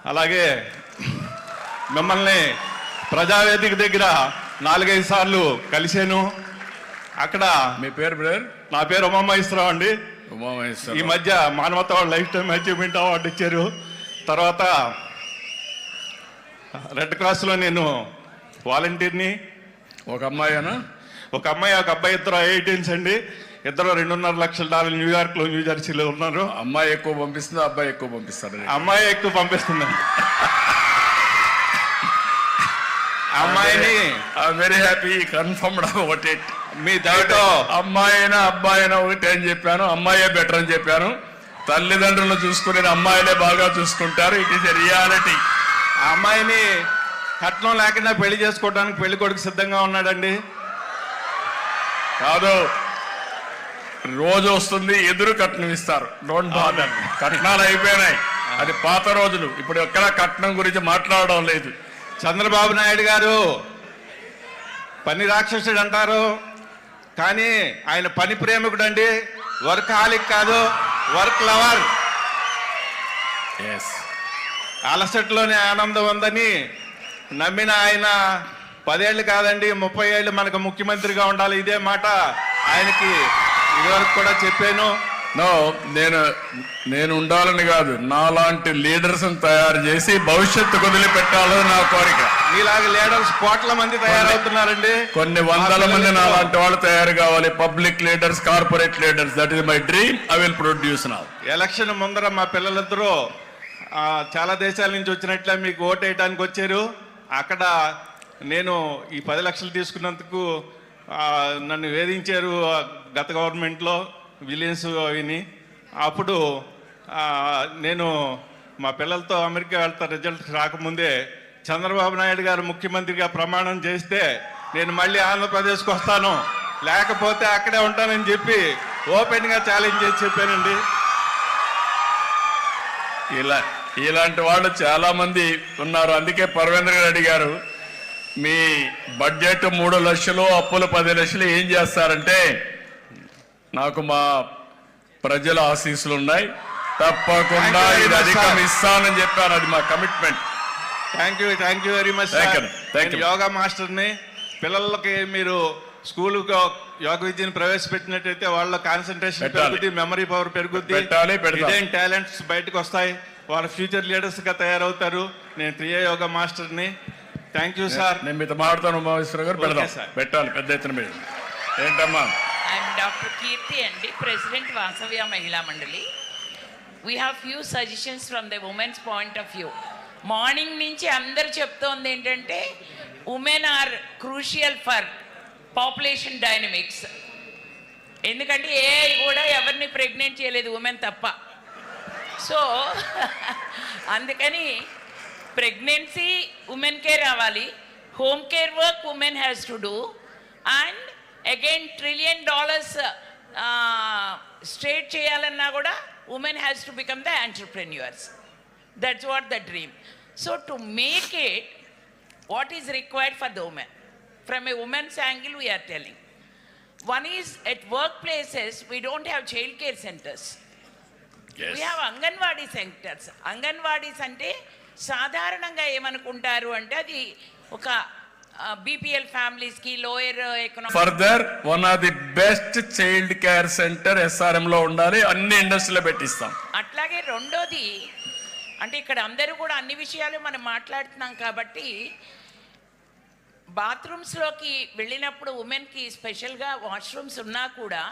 అలాగే మిమ్మల్ని ప్రజావేదిక దగ్గర 4-5 సార్లు కలిశాను. అక్కడ మీ పేరు బ్రదర్? నా పేరు ఉమామహేశ్వరరావు అండి. ఉమామహేశ్వరరావు. ఈ మధ్య మానవతా లైఫ్ టైం అచీవ్మెంట్ అవార్డు ఇచ్చారు. తర్వాత రెడ్ క్రాస్లో నేను వాలంటీర్ని. ఒక అమ్మాయినా? ఒక అమ్మాయి, ఒక అబ్బాయి, ఇద్దరు ఐఐటీన్స్ అండి. ఇద్దరు $2.5 లక్షల న్యూయార్క్లో, న్యూజెర్సీలో ఉన్నారు. అమ్మాయి ఎక్కువ పంపిస్తుంది, అబ్బాయి ఎక్కువ పంపిస్తారు? అమ్మాయి ఎక్కువ పంపిస్తుందండి. అమ్మాయిని very happy confirmed about it. మీ దయతో అమ్మాయినా అబ్బాయినా ఒకటి అని చెప్పాను. అమ్మాయే బెటర్ అని చెప్పాను. తల్లిదండ్రులను చూసుకునే అమ్మాయిలే బాగా చూసుకుంటారు. It is a reality. ఆ అమ్మాయిని కట్నం లేకుండా పెళ్లి చేసుకోవడానికి పెళ్లి కొడుకు సిద్ధంగా ఉన్నాడండి. కాదు, రోజు వస్తుంది, ఎదురు కట్నం ఇస్తారు. Don't bother. కట్నాలు అయిపోయినాయి, అది పాత రోజులు. ఇప్పుడు ఎక్కడ కట్నం గురించి మాట్లాడడం లేదు. చంద్రబాబు నాయుడు గారు పని రాక్షసుడు అంటారు, కానీ ఆయన పని ప్రేమికుడు అండి. వర్క్ హాలిక్ కాదు, వర్క్ లవర్. అలసట్లోనే ఆనందం ఉందని నమ్మిన ఆయన 10 ఏళ్ళు కాదండి, 30 ఏళ్ళు మనకు ముఖ్యమంత్రిగా ఉండాలి. ఇదే మాట ఆయనకి ఇదివరకు కూడా చెప్పాను. నేను ఉండాలని కాదు, నాలాంటి లీడర్స్ తయారు చేసి భవిష్యత్తు వదిలిపెట్టాలని నా కోరిక. మీలాగా లీడర్స్ కోట్ల మంది తయారవుతున్నారండి. కొన్ని వందల మంది నాలాంటి వాళ్ళు తయారు కావాలి. Public leaders, corporate leaders. That is my dream. I will produce now. Election ముందర మా పిల్లలిద్దరూ చాలా దేశాల నుంచి వచ్చినట్లే మీకు ఓటు వేయడానికి వచ్చారు. అక్కడ నేను ఈ 10 లక్షలు తీసుకున్నందుకు నన్ను వేధించారు గత గవర్నమెంట్లో, విలియన్స్ అవిని. అప్పుడు నేను మా పిల్లలతో అమెరికా వెళ్తా రిజల్ట్ రాకముందే చంద్రబాబు నాయుడు గారు ముఖ్యమంత్రిగా ప్రమాణం చేస్తే నేను మళ్ళీ ఆంధ్రప్రదేశ్కి వస్తాను, లేకపోతే అక్కడే ఉంటానని చెప్పి ఓపెన్గా ఛాలెంజ్ చేసి చెప్పానండి. ఇలాంటి వాళ్ళు చాలా మంది ఉన్నారు. అందుకే పర్వేంద్ర గారు అడిగారు, మీ బడ్జెట్ 3 లక్షలు, అప్పులు 10 లక్షలు ఏం చేస్తారంటే, నాకు మా ప్రజల ఆశీస్సులు ఉన్నాయి, తప్పకుండా ఇది అధికం ఇస్తానని చెప్పాను. అది మా commitment. Thank you very much. Yoga మాస్టర్ని. పిల్లలకి మీరు స్కూలుకు యోగ విద్యను ప్రవేశపెట్టినట్టయితే వాళ్ళ కాన్సన్ట్రేషన్ పెరుగుద్ది, మెమరీ పవర్ పెరుగుద్ది, హిడెన్ టాలెంట్స్ బయటకు వస్తాయి, వాళ్ళ ఫ్యూచర్ లీడర్స్గా తయారవుతారు. నేను క్రియ యోగా మాస్టర్ని. Thank you sir. నేను మీతో మాట్లాడతాను ఉమామేశ్వర గారు. పెడదాం, ఓకే సార్. పెట్టాలి పెద్ద ఎత్తున మీద. ఏంటమ్మా? ఐఎమ్ డాక్టర్ కీర్తి అండి, president Vasavya Mahila Mandali. We have few suggestions from the women's point of view. Morning నుంచి అందరు చెప్తోంది ఏంటంటే women are crucial for population dynamics. ఎందుకంటే ఏఐ కూడా ఎవరిని ప్రెగ్నెంట్ చేయలేదు, ఉమెన్ తప్ప. సో అందుకని ప్రెగ్నెన్సీ ఉమెన్కే రావాలి, home care work women has to do, and again $1 trillion straight చేయాలన్నా కూడా women has to become the entrepreneurs. That's what the dream. So to make it, what is required for the women? From a woman's angle, we are telling. One is, at workplaces, we don't have child care centers. Yes. We have Anganwadi centers. Anganwadis అంటే సాధారణంగా ఏమనుకుంటారు అంటే అది ఒక BPL ఫ్యామిలీస్కి, lower economic. Further one of the best child care centre SRM లో ఉండాలి, అన్ని ఇండస్ట్రీలో పెట్టిస్తాం. అట్లాగే రెండోది అంటే ఇక్కడ అందరూ కూడా అన్ని విషయాలు మనం మాట్లాడుతున్నాం కాబట్టి బాత్రూమ్స్లోకి వెళ్ళినప్పుడు ఉమెన్కి స్పెషల్గా వాష్రూమ్స్ ఉన్నా కూడా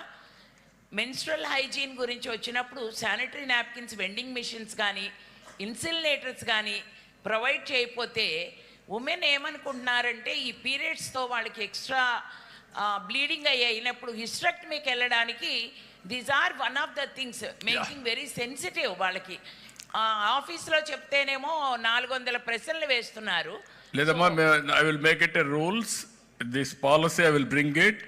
మెన్స్ట్రల్ హైజీన్ గురించి వచ్చినప్పుడు శానిటరీ నాప్కిన్స్, వెండింగ్ మిషన్స్ కానీ ఇన్సిలినేటర్స్ కానీ ప్రొవైడ్ చేయకపోతే ఉమెన్ ఏమనుకుంటున్నారంటే ఈ పీరియడ్స్తో వాళ్ళకి ఎక్స్ట్రా బ్లీడింగ్ అయినప్పుడు హిస్టరెక్టమీకి వెళ్ళడానికి these are one of the things making very sensitive. వాళ్ళకి ఆఫీస్లో చెప్తేనేమో 400 ప్రశ్నలు వేస్తున్నారు. లేదమ్మా, I will make it a rules, this policy I will bring it.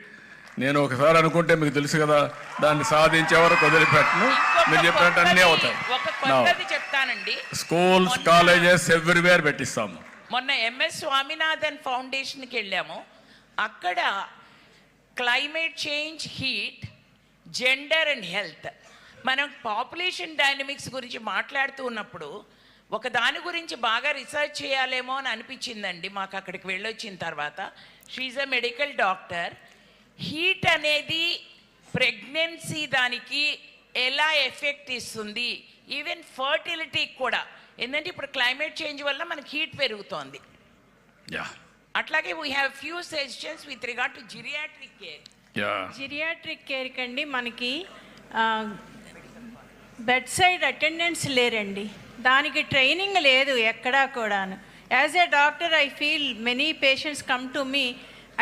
నేను ఒకసారి అనుకుంటే మీకు తెలుసు కదా, దాన్ని సాధించే వరకు వదిలిపెట్టను. మీరు చెప్పినట్టు అన్నీ అవుతాయి. ఒక కొత్తది చెప్తానండి, స్కూల్స్, కాలేజెస్ ఎవ్రీవేర్ పెట్టిస్తాము. మొన్న MS స్వామినాథన్ ఫౌండేషన్కి వెళ్ళాము. అక్కడ climate change, heat, gender and health, మనం పాపులేషన్ డైనమిక్స్ గురించి మాట్లాడుతూ ఉన్నప్పుడు ఒక దాని గురించి బాగా రీసెర్చ్ చేయాలేమో అని అనిపించిందండి మాకు అక్కడికి వెళ్ళొచ్చిన తర్వాత. She a medical doctor. Heat అనేది ప్రెగ్నెన్సీ దానికి ఎలా ఎఫెక్ట్ ఇస్తుంది, ఈవెన్ ఫర్టిలిటీకి కూడా. ఎందుకంటే ఇప్పుడు క్లైమేట్ చేంజ్ వల్ల మనకి హీట్ పెరుగుతోంది. అట్లాగే we have few suggestions with regard to geriatric care. Geriatric care కండి మనకి బెడ్ సైడ్ అటెండెంట్స్ లేరండి, దానికి ట్రైనింగ్ లేదు ఎక్కడా కూడాను. As a doctor I feel many patients come to me,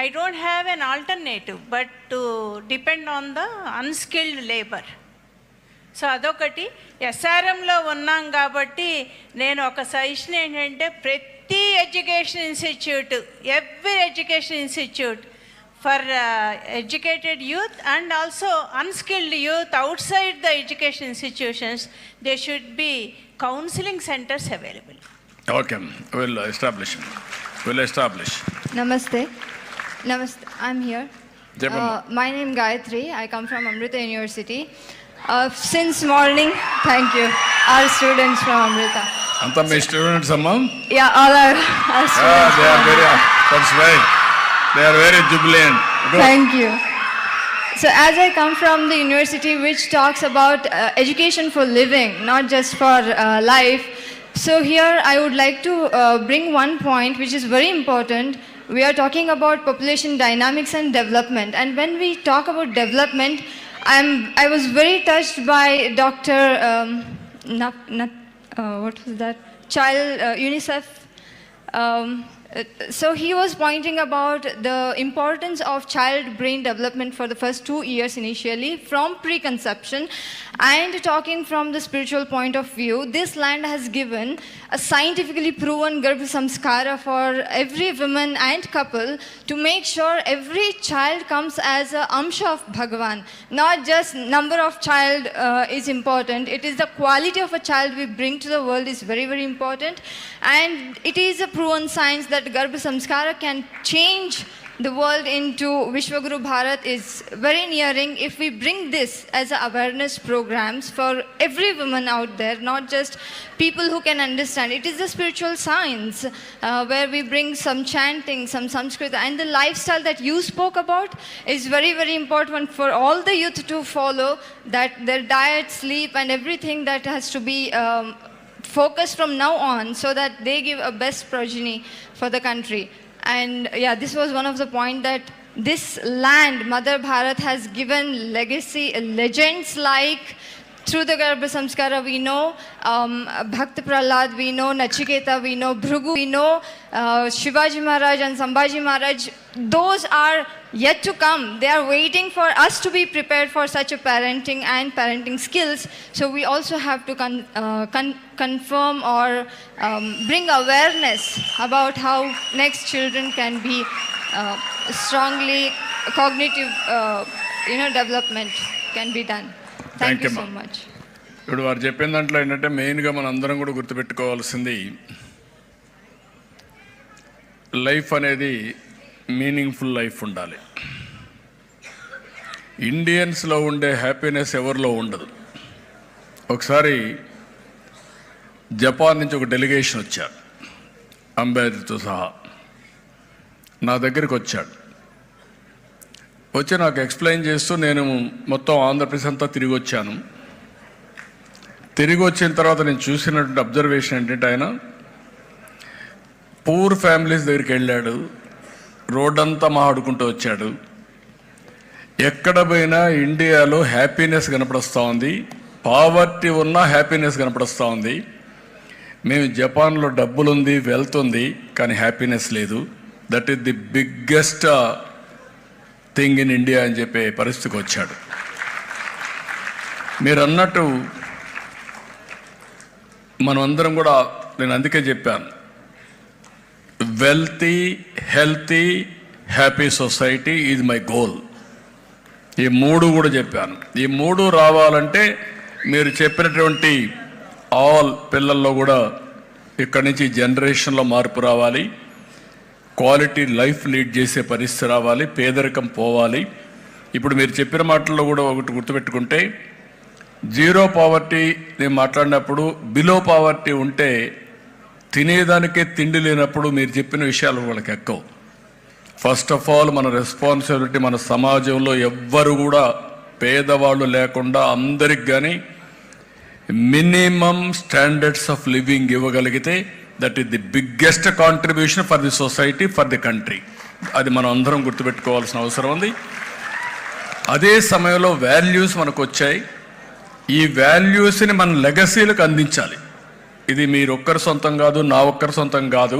I don't have an alternative but to depend on the unskilled labour. So అదొకటి. SRMలో ఉన్నాం కాబట్టి నేను ఒక సజెషన్ ఏంటంటే ప్రతి education institute, every education institute for educated youth and also unskilled youth outside the education institutions, there should be counseling centers available. Okay, we'll establish. Namaste. I'm here. My name Gayatri. I come from Amrita University. Since morning, thank you. Our students from Amrita. Anta my students amma? Yeah, all our students. They are very. That's right. They are very jubilant. Go. Thank you. So as I come from the university which talks about education for living, not just for life, so here I would like to bring one point which is very important. We are talking about population dynamics and development, and when we talk about development, I was very touched by Dr. What was that? UNICEF. So he was pointing about the importance of child brain development for the first 2 years initially from preconception, and talking from the spiritual point of view, this land has given a scientifically proven Garbha Samskara for every woman and couple to make sure every child comes as a amsha of Bhagavan. Not just number of child is important, it is the quality of a child we bring to the world is very, very important. And it is a proven science that Garbha Samskara can change the world into Vishwaguru Bharat is very nearing if we bring this as a awareness programs for every woman out there, not just people who can understand. It is a spiritual science where we bring some chanting, some Sanskrit, and the lifestyle that you spoke about is very, very important for all the youth to follow, that their diet, sleep and everything that has to be focus from now on so that they give a best progeny for the country. And yeah, this was one of the point that this land, Mother Bharat, has given legacy legends like through the Garbha Samskara we know Bhakt Prahlad, we know Nachiketa, we know Bhrigu, we know Shivaji Maharaj and Sambhaji Maharaj. Those are yet to come. They are waiting for us to be prepared for such a parenting and parenting skills. So we also have to confirm or bring awareness about how next children can be strongly cognitive development can be done. Thank you so much. ఇప్పుడు వారు చెప్పిన దాంట్లో ఏంటంటే మెయిన్గా మన అందరం కూడా గుర్తుపెట్టుకోవాల్సింది లైఫ్ అనేది మీనింగ్ఫుల్ లైఫ్ ఉండాలి. ఇండియన్స్లో ఉండే హ్యాపీనెస్ ఎవరిలో ఉండదు. ఒకసారి జపాన్ నుంచి ఒక డెలిగేషన్ వచ్చారు, అంబాసిడర్తో సహా నా దగ్గరికి వచ్చాడు. వచ్చి నాకు ఎక్స్ప్లెయిన్ చేస్తూ నేను మొత్తం ఆంధ్రప్రదేశ్ అంతా తిరిగి వచ్చాను. తిరిగి వచ్చిన తర్వాత నేను చూసినటువంటి అబ్జర్వేషన్ ఏంటంటే ఆయన పూర్ ఫ్యామిలీస్ దగ్గరికి వెళ్ళాడు, రోడ్డంతా మాట్లాడుకుంటూ వచ్చాడు. ఎక్కడ పోయినా ఇండియాలో హ్యాపీనెస్ కనపడొస్తూ ఉంది, పావర్టీ ఉన్న హ్యాపీనెస్ కనపడొస్తూ ఉంది. మేము జపాన్లో డబ్బులుంది, వెల్త్ ఉంది, కానీ హ్యాపీనెస్ లేదు. That is the biggest thing in India అని చెప్పే పరిస్థితికి వచ్చాడు. మీరు అన్నట్టు మనం అందరం కూడా, నేను అందుకే చెప్పాను, wealthy, healthy, happy society is my goal. ఈ మూడు కూడా చెప్పాను. ఈ మూడు రావాలంటే మీరు చెప్పినటువంటి ఆల్ పిల్లల్లో కూడా ఇక్కడి నుంచి జనరేషన్లో మార్పు రావాలి, క్వాలిటీ లైఫ్ లీడ్ చేసే పరిస్థితి రావాలి, పేదరికం పోవాలి. ఇప్పుడు మీరు చెప్పిన మాటల్లో కూడా ఒకటి గుర్తుపెట్టుకుంటే, జీరో పావర్టీ నేను మాట్లాడినప్పుడు బిలో పావర్టీ ఉంటే తినేదానికే తిండి లేనప్పుడు మీరు చెప్పిన విషయాలు వాళ్ళకి ఎక్కవు. ఫస్ట్ ఆఫ్ ఆల్ మన రెస్పాన్సిబిలిటీ, మన సమాజంలో ఎవ్వరు కూడా పేదవాళ్ళు లేకుండా అందరికి కానీ మినిమం స్టాండర్డ్స్ ఆఫ్ లివింగ్ ఇవ్వగలిగితే that is the biggest contribution for the society, for the country. అది మనం అందరం గుర్తుపెట్టుకోవాల్సిన అవసరం ఉంది. అదే సమయంలో వాల్యూస్ మనకు వచ్చాయి. ఈ వాల్యూస్ని మన లెగసీలకు అందించాలి. ఇది మీరు ఒక్కరి సొంతం కాదు, నా ఒక్కరి సొంతం కాదు,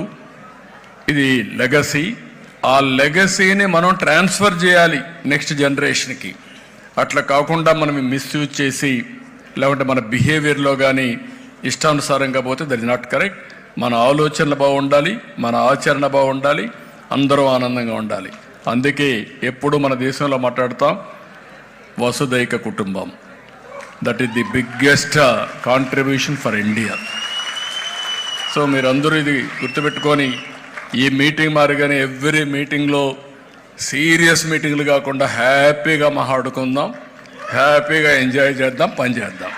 ఇది లెగసీ. ఆ లెగసీని మనం ట్రాన్స్ఫర్ చేయాలి నెక్స్ట్ జనరేషన్కి. అట్లా కాకుండా మనం మిస్యూజ్ చేసి లేకుంటే మన బిహేవియర్లో కానీ ఇష్టానుసారంగా పోతే దట్ ఇస్ నాట్ కరెక్ట్. మన ఆలోచనలు బాగుండాలి, మన ఆచరణ బాగుండాలి, అందరూ ఆనందంగా ఉండాలి. అందుకే ఎప్పుడు మన దేశంలో మాట్లాడతాం వసుదైక కుటుంబం. That is the biggest contribution for India. So మీరందరూ ఇది గుర్తుపెట్టుకొని ఈ మీటింగ్ మారిగానే ఎవ్రీ మీటింగ్లో సీరియస్ మీటింగ్లు కాకుండా హ్యాపీగా మాట్లాడుకుందాం, హ్యాపీగా ఎంజాయ్ చేద్దాం, పని చేద్దాం.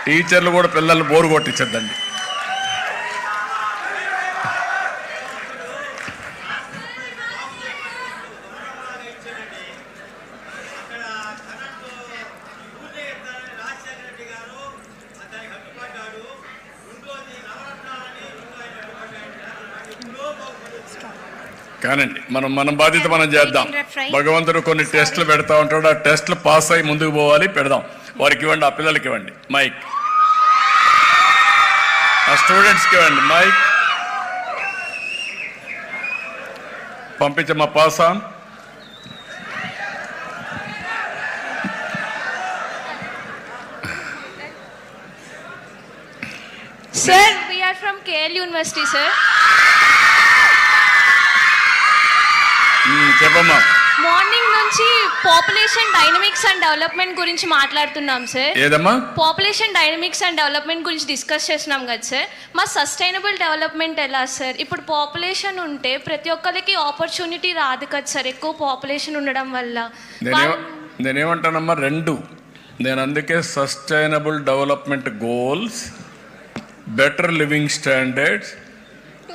టీచర్లు కూడా పిల్లలు బోరు కొట్టించద్దండి. కానండి మన బాధ్యత మనం చేద్దాం. భగవంతుడు కొన్ని టెస్టులు పెడతా ఉంటాడు, ఆ టెస్టులు పాస్ అయ్యి ముందుకు పోవాలి, పెడదాం. వారికి ఇవ్వండి, ఆ పిల్లలకి ఇవ్వండి మైక్, ఆ స్టూడెంట్స్కి ఇవ్వండి మైక్. పంపించమ్మా, pass on. Sir, we are from KL University, sir. చెప్పమ్మా. మార్నింగ్ నుంచి పాపులేషన్ డైనమిక్స్ అండ్ డెవలప్మెంట్ గురించి మాట్లాడుతున్నాం సార్. ఏదమ్మా? పాపులేషన్ డైనమిక్స్ అండ్ డెవలప్మెంట్ గురించి డిస్కస్ చేస్తున్నాం కదా సార్. మా సస్టైనబుల్ డెవలప్మెంట్ ఎలా సార్? ఇప్పుడు పాపులేషన్ ఉంటే ప్రతి ఒక్కరికి ఆపర్చునిటీ రాదు కదా సార్, ఎక్కువ పాపులేషన్ ఉండడం వల్ల. నేనేమంటానమ్మా, రెండు. నేను అందుకే sustainable development goals, better living standards,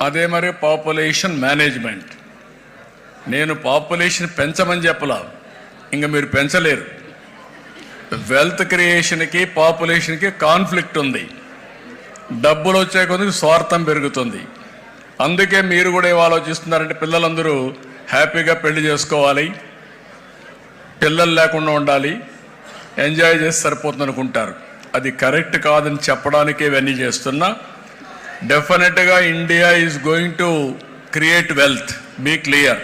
అదే మరి పాపులేషన్ మేనేజ్మెంట్. నేను పాపులేషన్ పెంచమని చెప్పలా, ఇంకా మీరు పెంచలేరు. వెల్త్ క్రియేషన్కి పాపులేషన్కి కాన్ఫ్లిక్ట్ ఉంది. డబ్బులు వచ్చే కొద్దికి స్వార్థం పెరుగుతుంది. అందుకే మీరు కూడా ఏం ఆలోచిస్తున్నారంటే పిల్లలందరూ హ్యాపీగా పెళ్లి చేసుకోవాలి, పిల్లలు లేకుండా ఉండాలి, ఎంజాయ్ చేసి సరిపోతుంది అనుకుంటారు. అది కరెక్ట్ కాదని చెప్పడానికి ఇవన్నీ చేస్తున్నా. డెఫినెట్గా India is going to create wealth, be clear.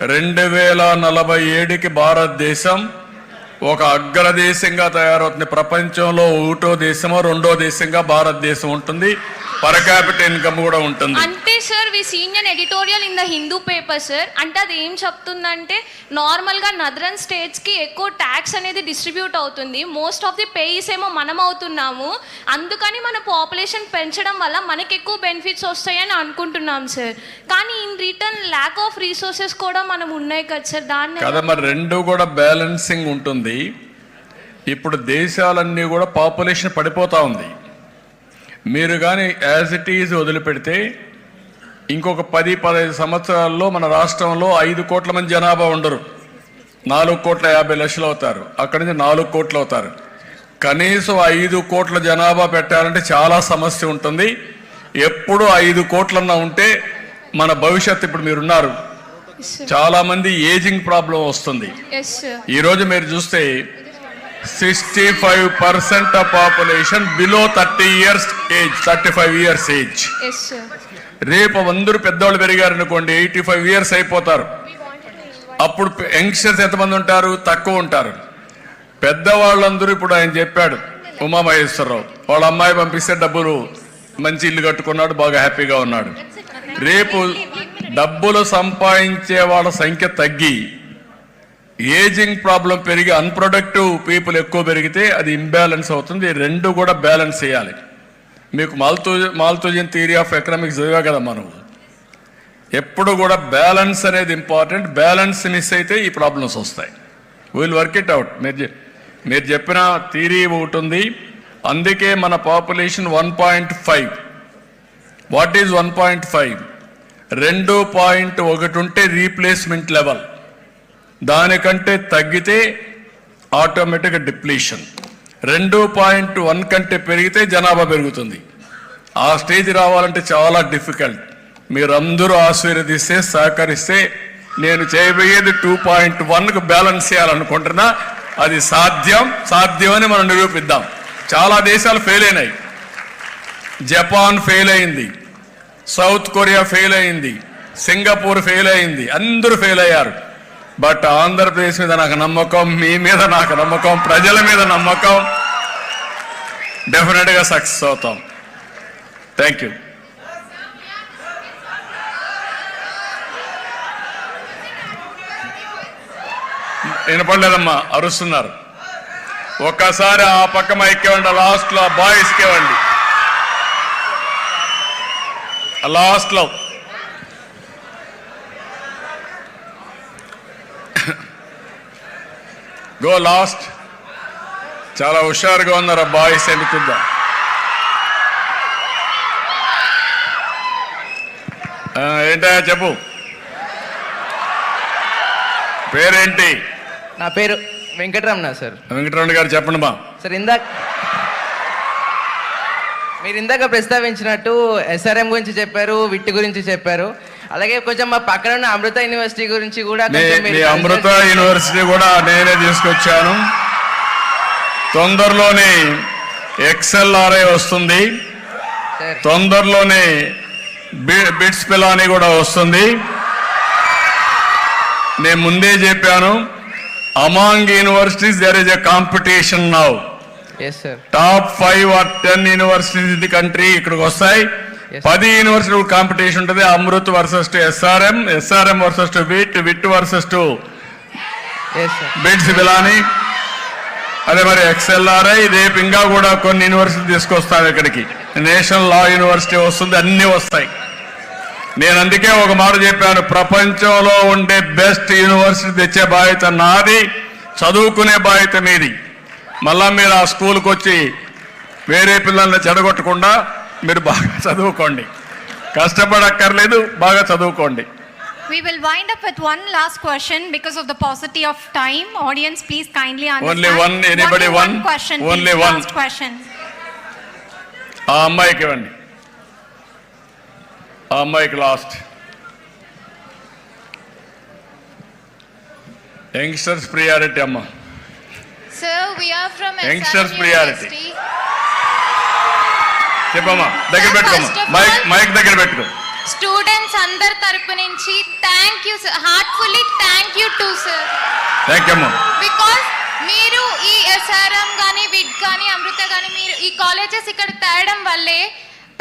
2047కి భారతదేశం ఒక అగ్రదేశంగా తయారవుతుంది. ప్రపంచంలో ఒకటో దేశమో రెండో దేశంగా భారతదేశం ఉంటుంది. పర్ క్యాపిటల్ ఇన్కమ్ కూడా ఉంటుంది. అంటే sir we seen an editorial in the Hindu paper sir. అంటే అది ఏం చెప్తుందంటే నార్మల్గా నదరన్ స్టేట్స్కి ఎక్కువ ట్యాక్స్ అనేది డిస్ట్రిబ్యూట్ అవుతుంది, మోస్ట్ ఆఫ్ ది పేయిస్ ఏమో మనం అవుతున్నాము, అందుకని మన పాపులేషన్ పెంచడం వల్ల మనకి ఎక్కువ బెనిఫిట్స్ వస్తాయని అనుకుంటున్నాం సార్. కానీ in return lack of resources కూడా మనం ఉన్నాయి కదా సార్. దాన్ని కదా మరి రెండు కూడా బ్యాలెన్సింగ్ ఉంటుంది. ఇప్పుడు దేశాలన్నీ కూడా పాపులేషన్ పడిపోతూ ఉంది. మీరు కానీ యాజ్ ఇట్ ఈజ్ వదిలిపెడితే ఇంకొక 10-15 సంవత్సరాల్లో మన రాష్ట్రంలో 5 కోట్ల మంది జనాభా ఉండరు, 4,50,00,000 అవుతారు. అక్కడి నుంచి 4 కోట్లు అవుతారు. కనీసం 5 కోట్ల జనాభా పెట్టాలంటే చాలా సమస్య ఉంటుంది. ఎప్పుడు 5 కోట్లన్నా ఉంటే మన భవిష్యత్తు, ఇప్పుడు మీరున్నారు చాలా మంది ఏజింగ్ ప్రాబ్లం వస్తుంది. ఈరోజు మీరు చూస్తే 65% of population below 30 years age, 35 years age. రేపు అందరూ పెద్దవాళ్ళు పెరిగారు అనుకోండి, 85 years అయిపోతారు. అప్పుడు యంగ్స్టర్స్ ఎంతమంది ఉంటారు? తక్కువ ఉంటారు. పెద్దవాళ్ళందరూ ఇప్పుడు ఆయన చెప్పాడు ఉమామహేశ్వరరావు, వాళ్ళ అమ్మాయి పంపిస్తే డబ్బులు మంచి ఇల్లు కట్టుకున్నాడు, బాగా హ్యాపీగా ఉన్నాడు. రేపు డబ్బులు సంపాదించే వాళ్ళ సంఖ్య తగ్గి ఏజింగ్ ప్రాబ్లం పెరిగి అన్ప్రొడక్టివ్ పీపుల్ ఎక్కువ పెరిగితే అది ఇంబ్యాలెన్స్ అవుతుంది. రెండు కూడా బ్యాలెన్స్ చేయాలి. మీకు మాల్తూజియన్ థియరీ ఆఫ్ ఎకనామిక్స్ చదివా కదా మనం. ఎప్పుడు కూడా బ్యాలెన్స్ అనేది ఇంపార్టెంట్. బ్యాలెన్స్ మిస్ అయితే ఈ ప్రాబ్లమ్స్ వస్తాయి. Will work it out. మీరు చెప్పిన థియరీ ఒకటి ఉంది. అందుకే మన పాపులేషన్ 1.5. What is 1.5? 2.1 ఉంటే రీప్లేస్మెంట్ లెవెల్, దానికంటే తగ్గితే ఆటోమేటిక్గా డిప్లీషన్. 2.1 కంటే పెరిగితే జనాభా పెరుగుతుంది. ఆ స్టేజ్ రావాలంటే చాలా డిఫికల్ట్. మీరందరూ ఆశీర్వదిస్తే, సహకరిస్తే నేను చేయబోయేది 2.1కు బ్యాలెన్స్ చేయాలనుకుంటున్నా. అది సాధ్యమని మనం నిరూపిద్దాం. చాలా దేశాలు ఫెయిల్ అయినాయి. జపాన్ ఫెయిల్ అయింది, సౌత్ కొరియా ఫెయిల్ అయింది, సింగపూర్ ఫెయిల్ అయింది, అందరూ ఫెయిల్ అయ్యారు. బట్ ఆంధ్రప్రదేశ్ మీద నాకు నమ్మకం, మీ మీద నాకు నమ్మకం, ప్రజల మీద నమ్మకం. డెఫినెట్గా సక్సెస్ అవుతాం. Thank you. వినపడలేదమ్మా, అరుస్తున్నారు. ఒక్కసారి ఆ పక్క మైక్కేవండి, లాస్ట్లో బాయ్స్కి ఇవ్వండి, లాస్ట్లో. Go last. చాలా హుషారుగా ఉన్నారు బాయ్స్, ఎన్నుకుందాం. ఏంటా చెప్పు, పేరేంటి? నా పేరు వెంకటరమణ సార్. వెంకటరమణ గారు చెప్పండి మా. సార్ మీరు ఇందాక ప్రస్తావించినట్టు SRM గురించి చెప్పారు, విట్ గురించి చెప్పారు. అలాగే కొంచెం మా పక్కన ఉన్న అమృత యూనివర్సిటీ గురించి కూడా. అమృత యూనివర్సిటీ కూడా నేనే తీసుకొచ్చాను. తొందరలోనే XLRI వస్తుంది, తొందరలోనే బిట్స్ పిలాని కూడా వస్తుంది. నేను ముందే చెప్పాను, among universities there is a competition now. Top 5 or 10 universities in the country ఇక్కడికి వస్తాయి. 10 యూనివర్సిటీ కాంపిటీషన్ ఉంటుంది. Amrit versus to SRM versus to VIT versus to BITS Pilani. అదే మరి XLRI. రేపు ఇంకా కూడా కొన్ని యూనివర్సిటీ తీసుకొస్తాను ఇక్కడికి. నేషనల్ లా యూనివర్సిటీ వస్తుంది, అన్ని వస్తాయి. నేను అందుకే ఒక మాట చెప్పాను, ప్రపంచంలో ఉండే బెస్ట్ యూనివర్సిటీ తెచ్చే బాధ్యత నాది, చదువుకునే బాధ్యత మీది. మళ్ళా మీరు ఆ స్కూల్కి వచ్చి వేరే పిల్లల్ని చెడగొట్టకుండా మీరు బాగా చదువుకోండి. కష్టపడక్కర్లేదు, బాగా చదువుకోండి. We will wind up with one last question because of the paucity of time. Audience, please kindly understand. Only one. Anybody one? One question. Only please. one. Last question. ఆ అమ్మాయికి ఇవ్వండి, ఆ అమ్మాయికి లాస్ట్. యంగ్స్టర్స్ ప్రియారిటీ అమ్మ. Sir, we are from Youngsters SRM priority. University. చెప్పమ్మా, దగ్గర Sir, పెట్టుకోమ్మా, first of mike all- mike దగ్గర పెట్టుకో. స్టూడెంట్స్ అందరి తరపు నుంచి thank you sir, heartfully thank you to sir, thank you అమ్మా. బికాస్ మీరు ఈ ఎస్ఆర్ఎం కానీ విడ్ కానీ అమృత కానీ మీరు ఈ కాలేజెస్ ఇక్కడ తేయడం వల్లే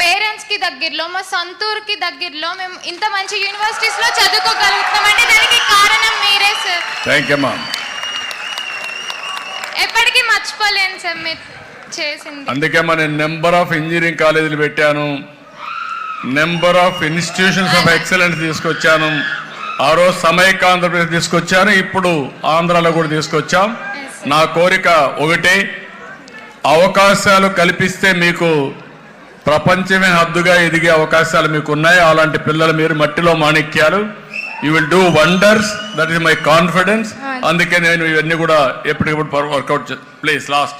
పేరెంట్స్కి దగ్గరలో మా సొంతూరుకి దగ్గరలో మేము ఇంత మంచి యూనివర్సిటీస్లో చదువుకోగలుగుతామంటే దానికి కారణం మీరే సార్. థ్యాంక్ యూ అమ్మా. ఎప్పటికీ మర్చిపోలేను సార్ మీరు చేసింది. అందుకే నేను నెంబర్ ఆఫ్ ఇంజనీరింగ్ కాలేజీలు పెట్టాను, number of institutions of excellence తీసుకొచ్చాను. ఆ రోజు సమైక్య ఆంధ్రప్రదేశ్ తీసుకొచ్చాను, ఇప్పుడు ఆంధ్రాలో కూడా తీసుకొచ్చాం. నా కోరిక ఒకటే, అవకాశాలు కల్పిస్తే మీకు ప్రపంచమే హద్దుగా ఎదిగే అవకాశాలు మీకు ఉన్నాయి. అలాంటి పిల్లలు మీరు మట్టిలో మాణిక్యాలు. You will do wonders, that is my confidence. అందుకే నేను ఇవన్నీ కూడా ఎప్పటికప్పుడు వర్కౌట్ ప్లీజ్ లాస్ట్.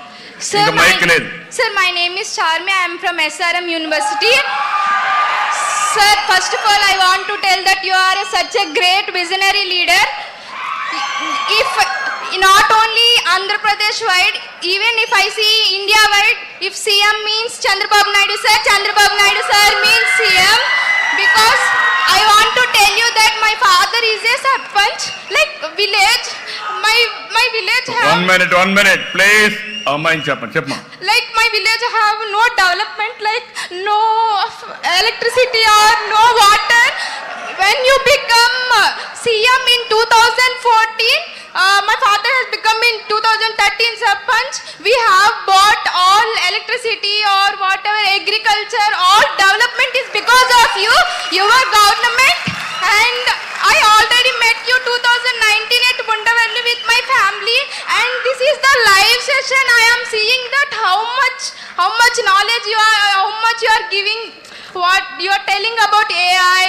ఇంకా మైక్ లేదు. Sir, my name is Charmi. I am from SRM University. Sir, first of all, I want to tell that you are such a great visionary leader. If not only Andhra Pradesh wide, even if I see India wide, if CM means Chandrababu Naidu sir means CM, because I want to tell you that my father is a sarpanch, like village, my village have... One minute, please. అమ్మాయిని చెప్పమ్మా. Like my village have no development, like no electricity or no water. When you become CM in 2014, my father has become in 2013 sarpanch. We have bought all electricity or whatever agriculture, all development is because of you, your government. And I already met you 2019 at Bundavalli with my family, and this is the live session. I am seeing that how much knowledge you are, how much you are giving, what you are telling about AI,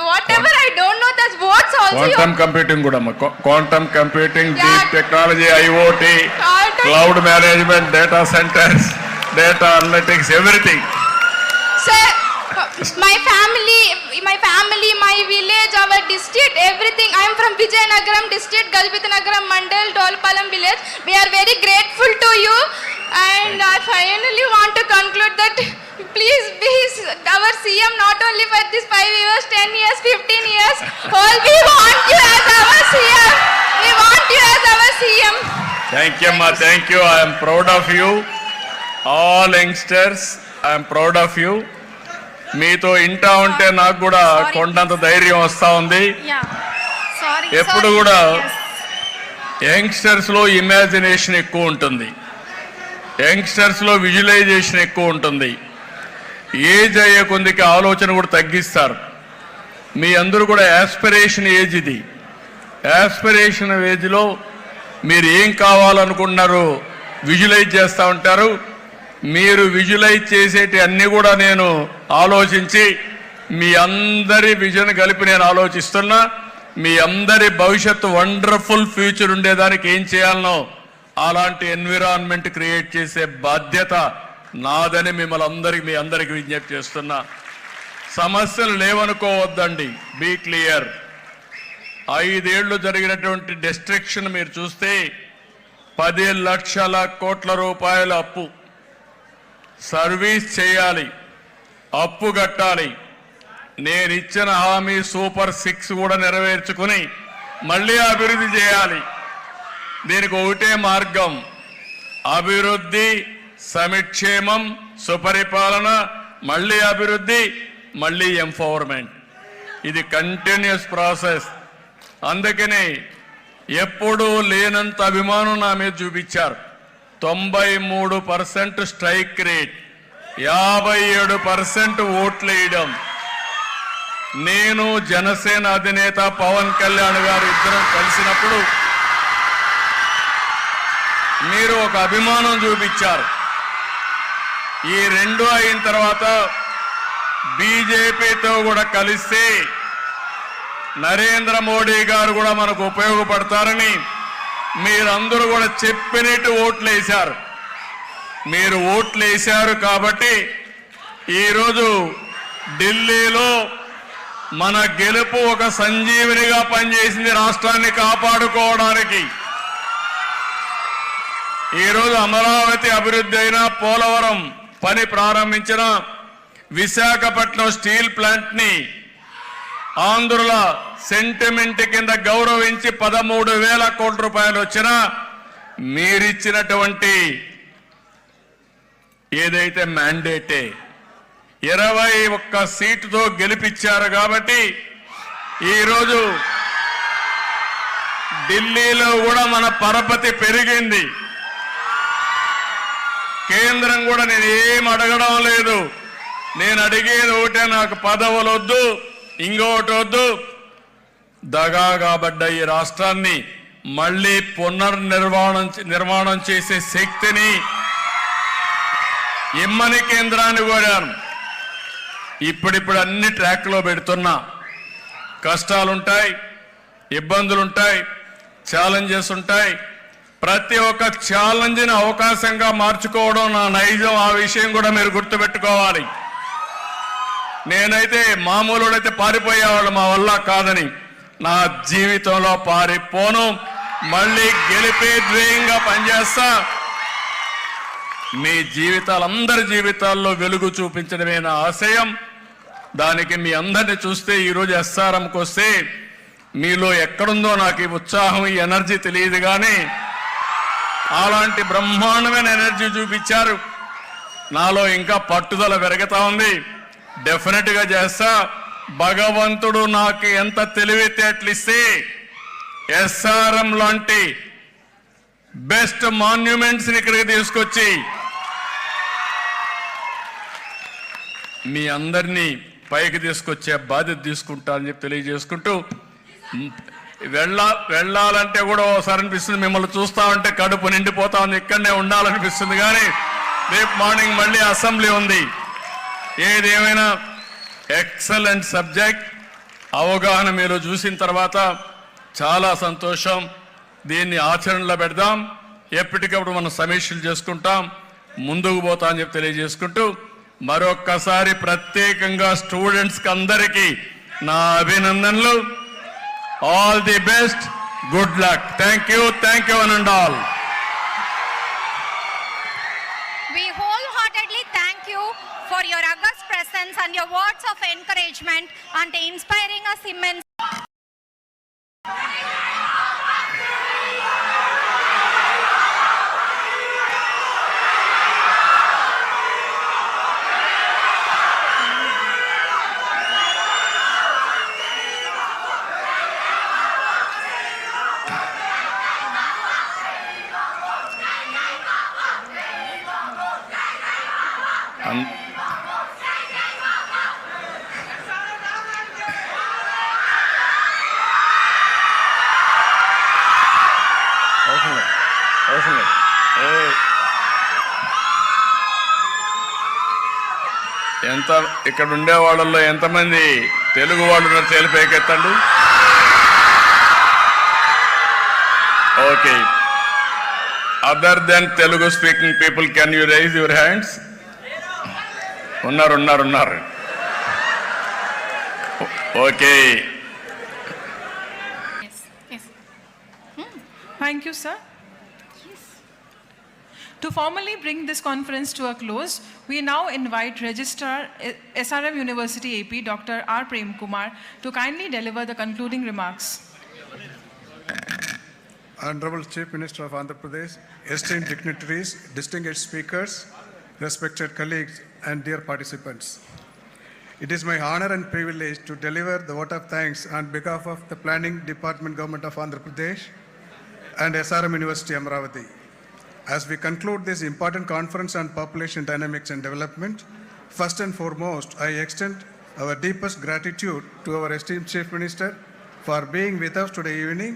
whatever. I don't know that's what's also quantum computing కూడా అమ్మా. Quantum computing, Yeah. Deep technology, IoT, Quantum- cloud management, data centres, data analytics, everything. Sir, my family, my village, our district, everything. I am from Vijayanagaram district, Galbitnagaram Mandal, Dolpalam village. We are very grateful to you, and I finally want to conclude that please be our CM not only for this 5 years, 10 years, 15 years. All we want you as our CM. We want you as our CM. Thank you అమ్మా, thank you. I'm proud of you all youngsters, I'm proud of you. మీతో ఇంటా ఉంటే నాకు కూడా కొండంత ధైర్యం వస్తూ ఉంది. Yeah. Sorry. ఎప్పుడు కూడా యంగ్స్టర్స్లో ఇమాజినేషన్ ఎక్కువ ఉంటుంది, యంగ్స్టర్స్లో విజువలైజేషన్ ఎక్కువ ఉంటుంది. ఏజ్ అయ్యే కొద్దికి ఆలోచన కూడా తగ్గిస్తారు. మీ అందరూ కూడా యాస్పిరేషన్ ఏజ్ ఇది. యాస్పిరేషన్ ఏజ్లో మీరు ఏం కావాలనుకుంటున్నారో విజువలైజ్ చేస్తూ ఉంటారు. మీరు విజువలైజ్ చేసేటి అన్నీ కూడా నేను ఆలోచించి మీ అందరి విజన్ కలిపి నేను ఆలోచిస్తున్నా. మీ అందరి భవిష్యత్తు వండర్ఫుల్ ఫ్యూచర్ ఉండేదానికి ఏం చేయాలనో అలాంటి ఎన్విరాన్మెంట్ క్రియేట్ చేసే బాధ్యత నాదని మిమ్మల్ని మీ అందరికి విజ్ఞప్తి చేస్తున్నా. సమస్యలు లేవనుకోవద్దండి, బీ క్లియర్. 5 ఏళ్లు జరిగినటువంటి డిస్ట్రక్షన్ మీరు చూస్తే 10 లక్షల కోట్ల రూపాయల అప్పు. సర్వీస్ చేయాలి, అప్పు కట్టాలి. నేను ఇచ్చిన హామీ సూపర్ 6 కూడా నెరవేర్చుకుని మళ్ళీ అభివృద్ధి చేయాలి. దీనికి ఒకటే మార్గం, అభివృద్ధి, సమిక్షేమం, సుపరిపాలన, మళ్ళీ అభివృద్ధి, మళ్ళీ ఎంపవర్మెంట్. ఇది కంటిన్యూస్ ప్రాసెస్. అందుకని ఎప్పుడూ లేనంత అభిమానం నా మీద చూపించారు. 93% స్ట్రైక్ రేట్, 57% ఓట్లు వేయడం. నేను జనసేన అధినేత పవన్ కళ్యాణ్ గారు ఇద్దరం కలిసినప్పుడు మీరు ఒక అభిమానం చూపించారు. ఈ 2 అయిన తర్వాత బీజేపీతో కూడా కలిస్తే నరేంద్ర మోడీ గారు కూడా మనకు ఉపయోగపడతారని మీరందరూ కూడా చెప్పినట్టు ఓట్లు వేశారు. మీరు ఓట్లు వేశారు కాబట్టి ఈరోజు ఢిల్లీలో మన గెలుపు ఒక సంజీవినిగా పనిచేసింది రాష్ట్రాన్ని కాపాడుకోవడానికి. ఈరోజు అమరావతి అభివృద్ధి అయినా, పోలవరం పని ప్రారంభించిన, విశాఖపట్నం స్టీల్ ప్లాంట్ని ఆంధ్రుల సెంటిమెంట్ కింద గౌరవించి 13,000 కోట్ల రూపాయలు వచ్చినా మీరిచ్చినటువంటి ఏదైతే మ్యాండేటే 21 సీటుతో గెలిపించారు కాబట్టి ఈరోజు ఢిల్లీలో కూడా మన పరపతి పెరిగింది. కేంద్రం కూడా నేను ఏం అడగడం లేదు. నేను అడిగేది ఒకటే, నాకు పదవులు వద్దు, ఇంకోటి వద్దు. దగా కాబడ్డ ఈ రాష్ట్రాన్ని మళ్ళీ నిర్మాణం చేసే శక్తిని ఇమ్మని కేంద్రాన్ని కోరాను. ఇప్పుడిప్పుడు అన్ని ట్రాక్లో పెడుతున్నా. కష్టాలుంటాయి, ఇబ్బందులుంటాయి, ఛాలెంజెస్ ఉంటాయి. ప్రతి ఒక్క ఛాలెంజ్ని అవకాశంగా మార్చుకోవడం నా నైజం. ఆ విషయం కూడా మీరు గుర్తుపెట్టుకోవాలి. నేనైతే మామూలుడైతే పారిపోయేవాళ్ళు, మా వల్ల కాదని. నా జీవితంలో పారిపోను, మళ్ళీ గెలిపే ధ్యేయంగా పనిచేస్తా. మీ జీవితాలందరి జీవితాల్లో వెలుగు చూపించడమే నా ఆశయం. దానికి మీ అందరిని చూస్తే ఈరోజు ఎస్ఆర్ఎంకి వస్తే మీలో ఎక్కడుందో నాకు ఈ ఉత్సాహం, ఈ ఎనర్జీ తెలియదు, కానీ అలాంటి బ్రహ్మాండమైన ఎనర్జీ చూపించారు. నాలో ఇంకా పట్టుదల పెరుగుతా ఉంది. డెఫినెట్గా చేస్తా. భగవంతుడు నాకు ఎంత తెలివితేటలు ఇస్తే ఎస్ఆర్ఎం లాంటి బెస్ట్ మాన్యుమెంట్స్ ఇక్కడికి తీసుకొచ్చి మీ అందరినీ పైకి తీసుకొచ్చే బాధ్యత తీసుకుంటా అని చెప్పి తెలియజేసుకుంటూ, వెళ్ళాలంటే కూడా ఒకసారి అనిపిస్తుంది, మిమ్మల్ని చూస్తా ఉంటే కడుపు నిండిపోతా ఉంది, ఇక్కడనే ఉండాలనిపిస్తుంది. కానీ రేపు మార్నింగ్ మళ్ళీ అసెంబ్లీ ఉంది. ఏదేమైనా ఎక్సలెంట్ సబ్జెక్ట్. అవగాహన మీరు చూసిన తర్వాత చాలా సంతోషం. దీన్ని ఆచరణలో పెడదాం. ఎప్పటికప్పుడు మనం సమీక్షలు చేసుకుంటాం, ముందుకు పోతా అని చెప్పి తెలియజేసుకుంటూ, మరొక్కసారి ప్రత్యేకంగా స్టూడెంట్స్కి అందరికీ నా అభినందనలు. All the best, good luck. Thank you one and all. We wholeheartedly thank you for your august presence and your words of encouragement and inspiring us immensely. ఎంత ఇక్కడ ఉండే వాళ్ళల్లో ఎంతమంది తెలుగు వాళ్ళు ఉన్నారు? తేలిపైకెత్తండి. Okay, other than Telugu speaking people, can you raise your hands? ఉన్నారు. Okay. Thank you, sir. To formally bring this conference to a close, we now invite Registrar SRM University AP, Dr. R. Prem Kumar, to kindly deliver the concluding remarks. Honorable Chief Minister of Andhra Pradesh, esteemed dignitaries, distinguished speakers, respected colleagues, and dear participants. It is my honor and privilege to deliver the vote of thanks on behalf of the Planning Department Government of Andhra Pradesh and SRM University Amravati. As we conclude this important conference on population dynamics and development, first and foremost, I extend our deepest gratitude to our esteemed Chief Minister for being with us today evening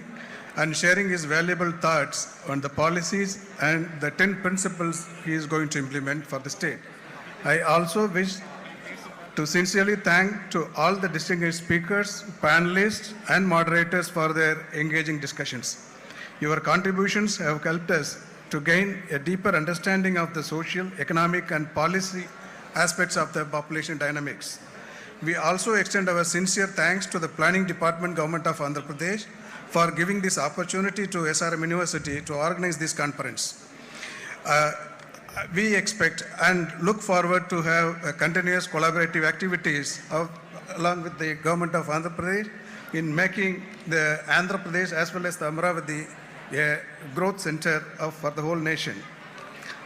and sharing his valuable thoughts on the policies and the 10 principles he is going to implement for the state. I also wish to sincerely thank to all the distinguished speakers, panelists, and moderators for their engaging discussions. Your contributions have helped us to gain a deeper understanding of the social, economic, and policy aspects of the population dynamics. We also extend our sincere thanks to the Planning Department, Government of Andhra Pradesh, for giving this opportunity to SRM University to organize this conference. We expect and look forward to have continuous collaborative activities along with the Government of Andhra Pradesh in making the Andhra Pradesh as well as the Amravati a growth center for the whole nation.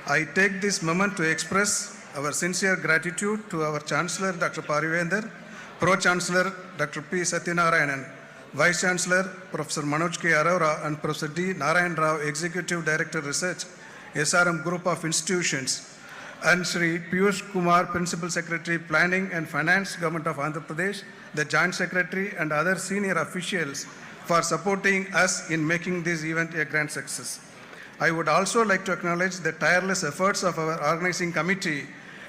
I take this moment to express our sincere gratitude to our Chancellor Dr. Parivender, Pro-Chancellor Dr. P. Satyanarayanan, Vice Chancellor Professor Manoj K. Arora, and Professor D. Narayan Rao, Executive Director Research, SRM Group of Institutions, and Sri Piyush Kumar, Principal Secretary Planning and Finance, Government of Andhra Pradesh, the Joint Secretary and other senior officials for supporting us in making this event a grand success. I would also like to acknowledge the tireless efforts of our organizing committee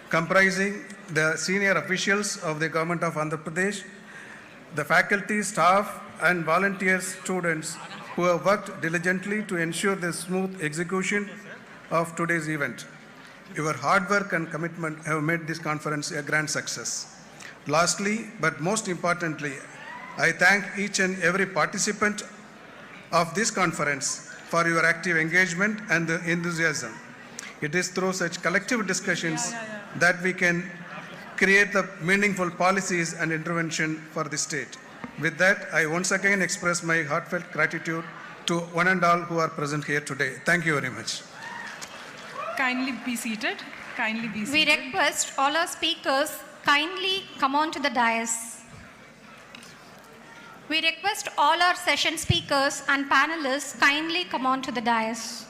comprising the senior officials of the Government of Andhra Pradesh, the faculty, staff and volunteers, students who have worked diligently to ensure the smooth execution of today's event. Your hard work and commitment have made this conference a grand success. Lastly, but most importantly, I thank each and every participant of this conference for your active engagement and enthusiasm. It is through such collective discussions that we can create the meaningful policies and intervention for the state. With that, I once again express my heartfelt gratitude to one and all who are present here today. Thank you very much. Kindly be seated. Kindly be seated. We request all our speakers kindly come on to the dais. We request all our session speakers and panelists kindly come on to the dais.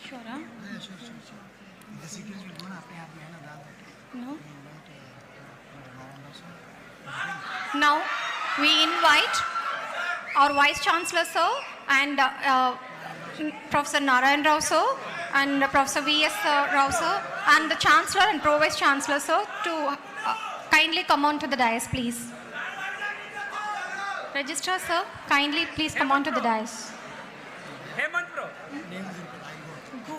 Sure, huh? No? Now, we invite our Vice Chancellor, sir, and Professor Narayan Rao, sir, and Professor V.S. Rao, sir, and the Chancellor and Pro-Vice Chancellor, sir, to kindly come on to the dais, please. Registrar, sir, kindly please come on to the dais. Go.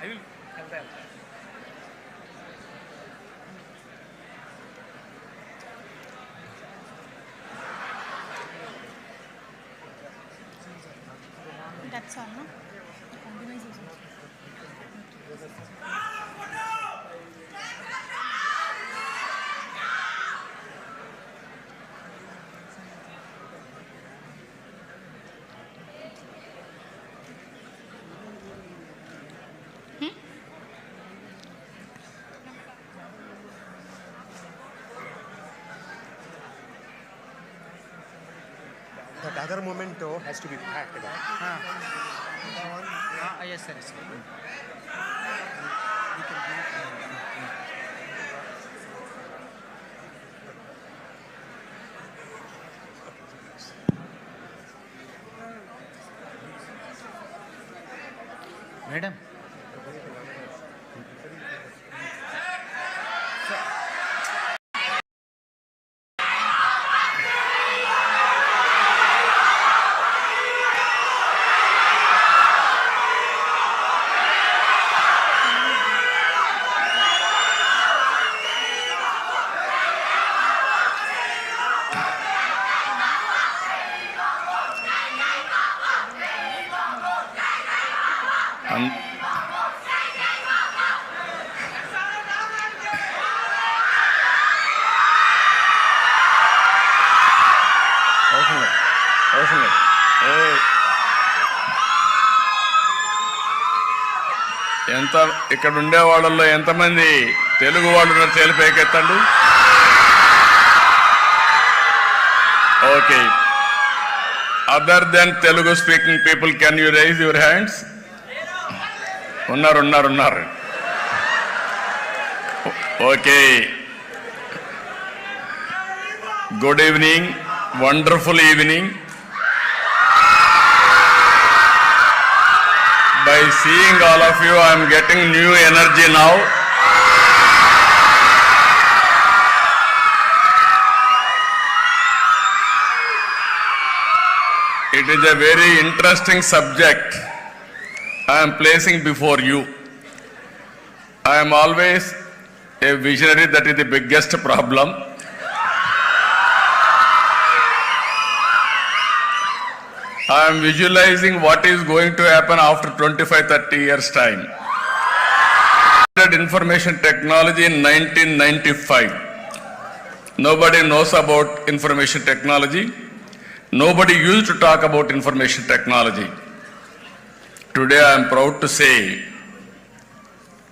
I will have that. That's all, no? That other memento has to be packed. Yes, sir. Madam. ఎంత ఇక్కడ ఉండే వాళ్ళల్లో ఎంతమంది తెలుగు వాళ్ళు ఉన్నారు చేలిపైకెత్తండి. Okay, other than Telugu speaking people can you raise your hands? ఉన్నారు. Okay, good evening, wonderful evening. seeing all of you, I am getting new energy now. It is a very interesting subject I am placing before you. I am always a visionary, that is the biggest problem. I am visualizing what is going to happen after 25-30 years' time. Information technology in 1995. Nobody knows about information technology. Nobody used to talk about information technology. Today I am proud to say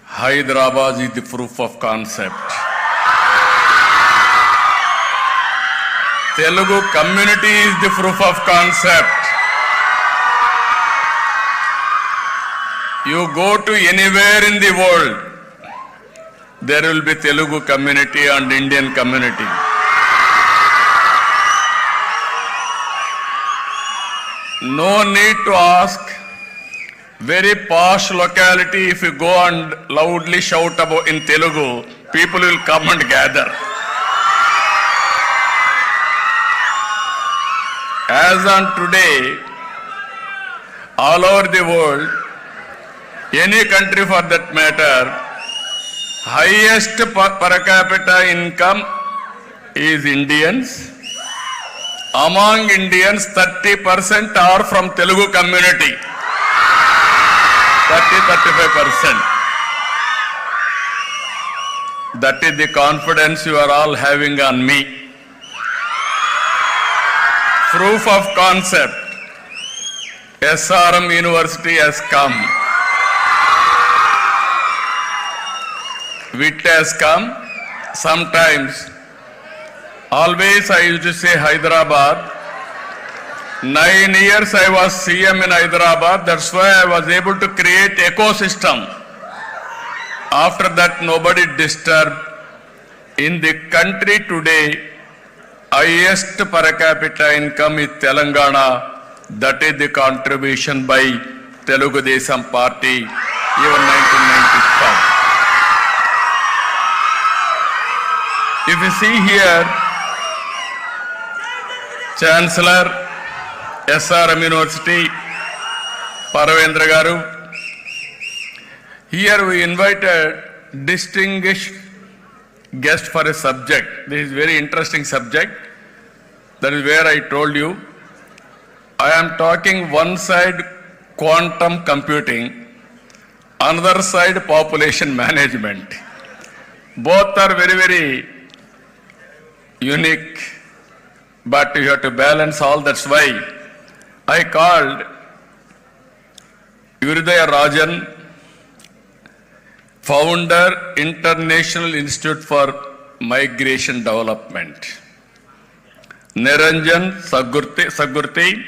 Hyderabad is the proof of concept. Telugu community is the proof of concept. You go to anywhere in the world, there will be Telugu community and Indian community. No need to ask. Very posh locality, if you go and loudly shout about in Telugu, people will come and gather. As on today, all over the world, any country for that matter, highest per capita income is Indians. Among Indians, 30% are from Telugu community. 30-35%. That is the confidence you are all having on me. Proof of concept. SRM University has come. Wit has come. Sometimes, always I used to say Hyderabad. 9 years I was CM in Hyderabad. That's why I was able to create ecosystem. After that, nobody disturbed. In the country today, highest per capita income is Telangana. That is the contribution by Telugu Desam Party, even 1995. If you see here, Chancellor, SRM University, Paravendra Garu. Here we invited distinguished guest for a subject. This is very interesting subject. That is where I told you. I am talking one side quantum computing, another side population management. Both are very, very unique, but you have to balance all. That's why I called Yurudaya Rajan, founder, International Institute for Migration Development. Niranjan Sagurti,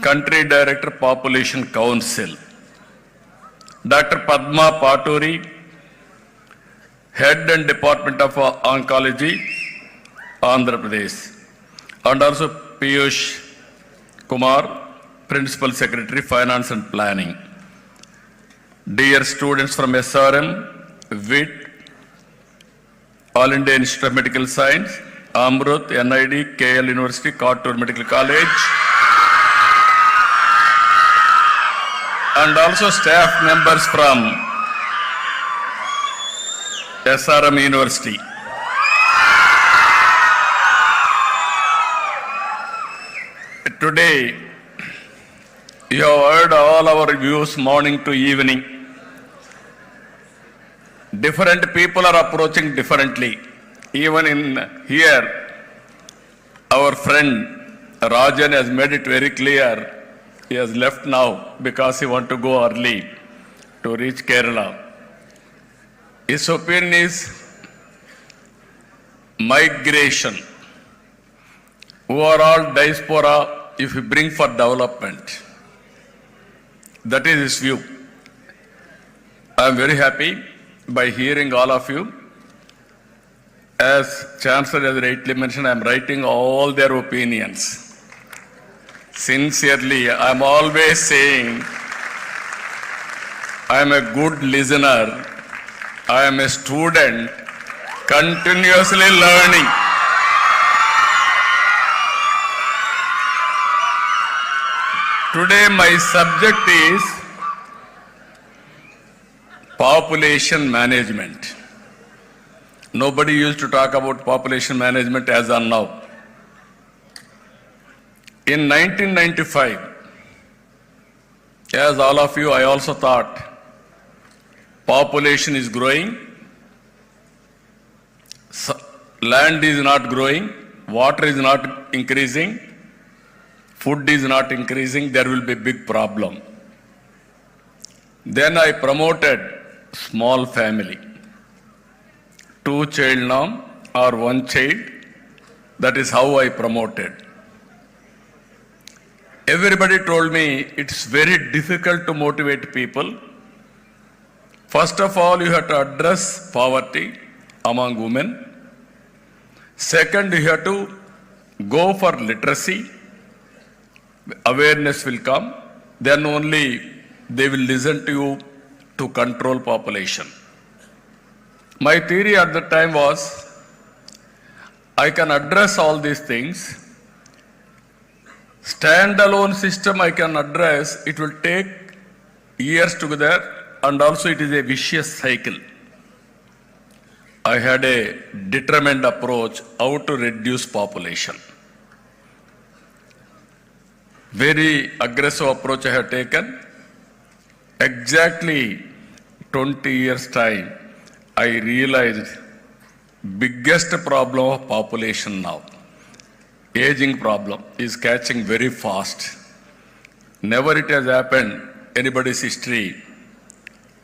Country Director, Population Council. Dr. Padma Paturi, Head and Department of Oncology, Andhra Pradesh. And also Piyush Kumar, Principal Secretary, Finance and Planning. Dear students from SRM, WIT, All India Institute of Medical Science, Amrut, NID, KL University, Kattur Medical College, and also staff members from SRM University. Today, you have heard all our views morning to evening. Different people are approaching differently. Even in here, our friend Rajan has made it very clear. He has left now because he wants to go early to reach Kerala. His opinion is migration, who are all diaspora, if you bring for development. That is his view. I am very happy by hearing all of you. As Chancellor has rightly mentioned, I am writing all their opinions. Sincerely, I am always saying, I am a good listener. I am a student, continuously learning. Today my subject is population management. Nobody used to talk about population management as on now. In 1995, as all of you, I also thought population is growing, land is not growing, water is not increasing, food is not increasing, there will be a big problem. Then I promoted small family, 2-child norm or 1 child. That is how I promoted. Everybody told me it's very difficult to motivate people. First of all, you have to address poverty among women. Second, you have to go for literacy. Awareness will come. Then only they will listen to you to control population. My theory at the time was, I can address all these things. Standalone system I can address, it will take years together, and also it is a vicious cycle. I had a determined approach how to reduce population. Very aggressive approach I have taken. Exactly 20 years time, I realized biggest problem of population now. Aging problem is catching very fast. Never it has happened anybody's history.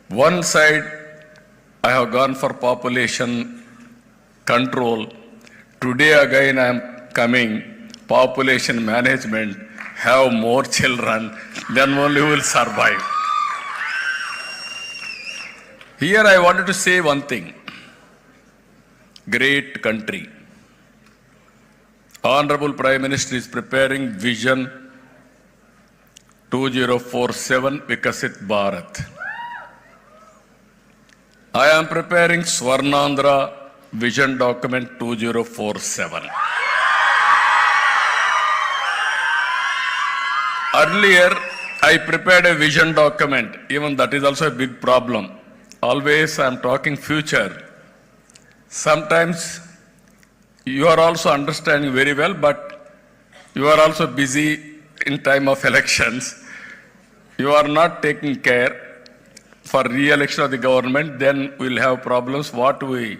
One side I have gone for population control. Today again I am coming population management. Have more children, then only will survive. Here I wanted to say one thing. Great country. Honorable Prime Minister is preparing Vision 2047 Vikasit Bharat. I am preparing Swarnandhra Vision Document 2047. Earlier, I prepared a vision document. Even that is also a big problem. Always I am talking future. Sometimes you are also understanding very well, but you are also busy in time of elections. You are not taking care for re-election of the government, then we will have problems. What we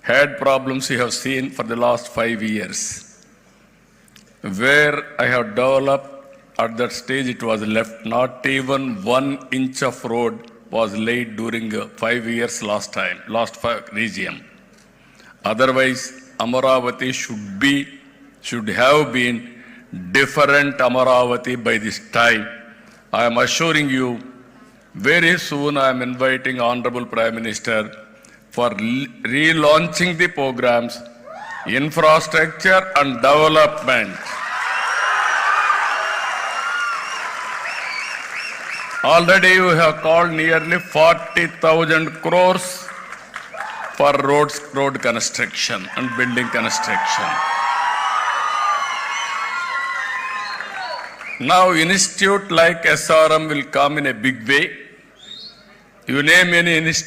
had problems we have seen for the last 5 years. Where I have developed, at that stage it was left, not even 1 inch of road was laid during 5 years last region. Otherwise, Amaravati should have been different Amaravati by this time. I am assuring you, very soon I am inviting Honorable Prime Minister for relaunching the programs, infrastructure and development. Already you have called nearly 40,000 crores for road construction and building construction. Now institute like SRM will come in a big way. You name any institute.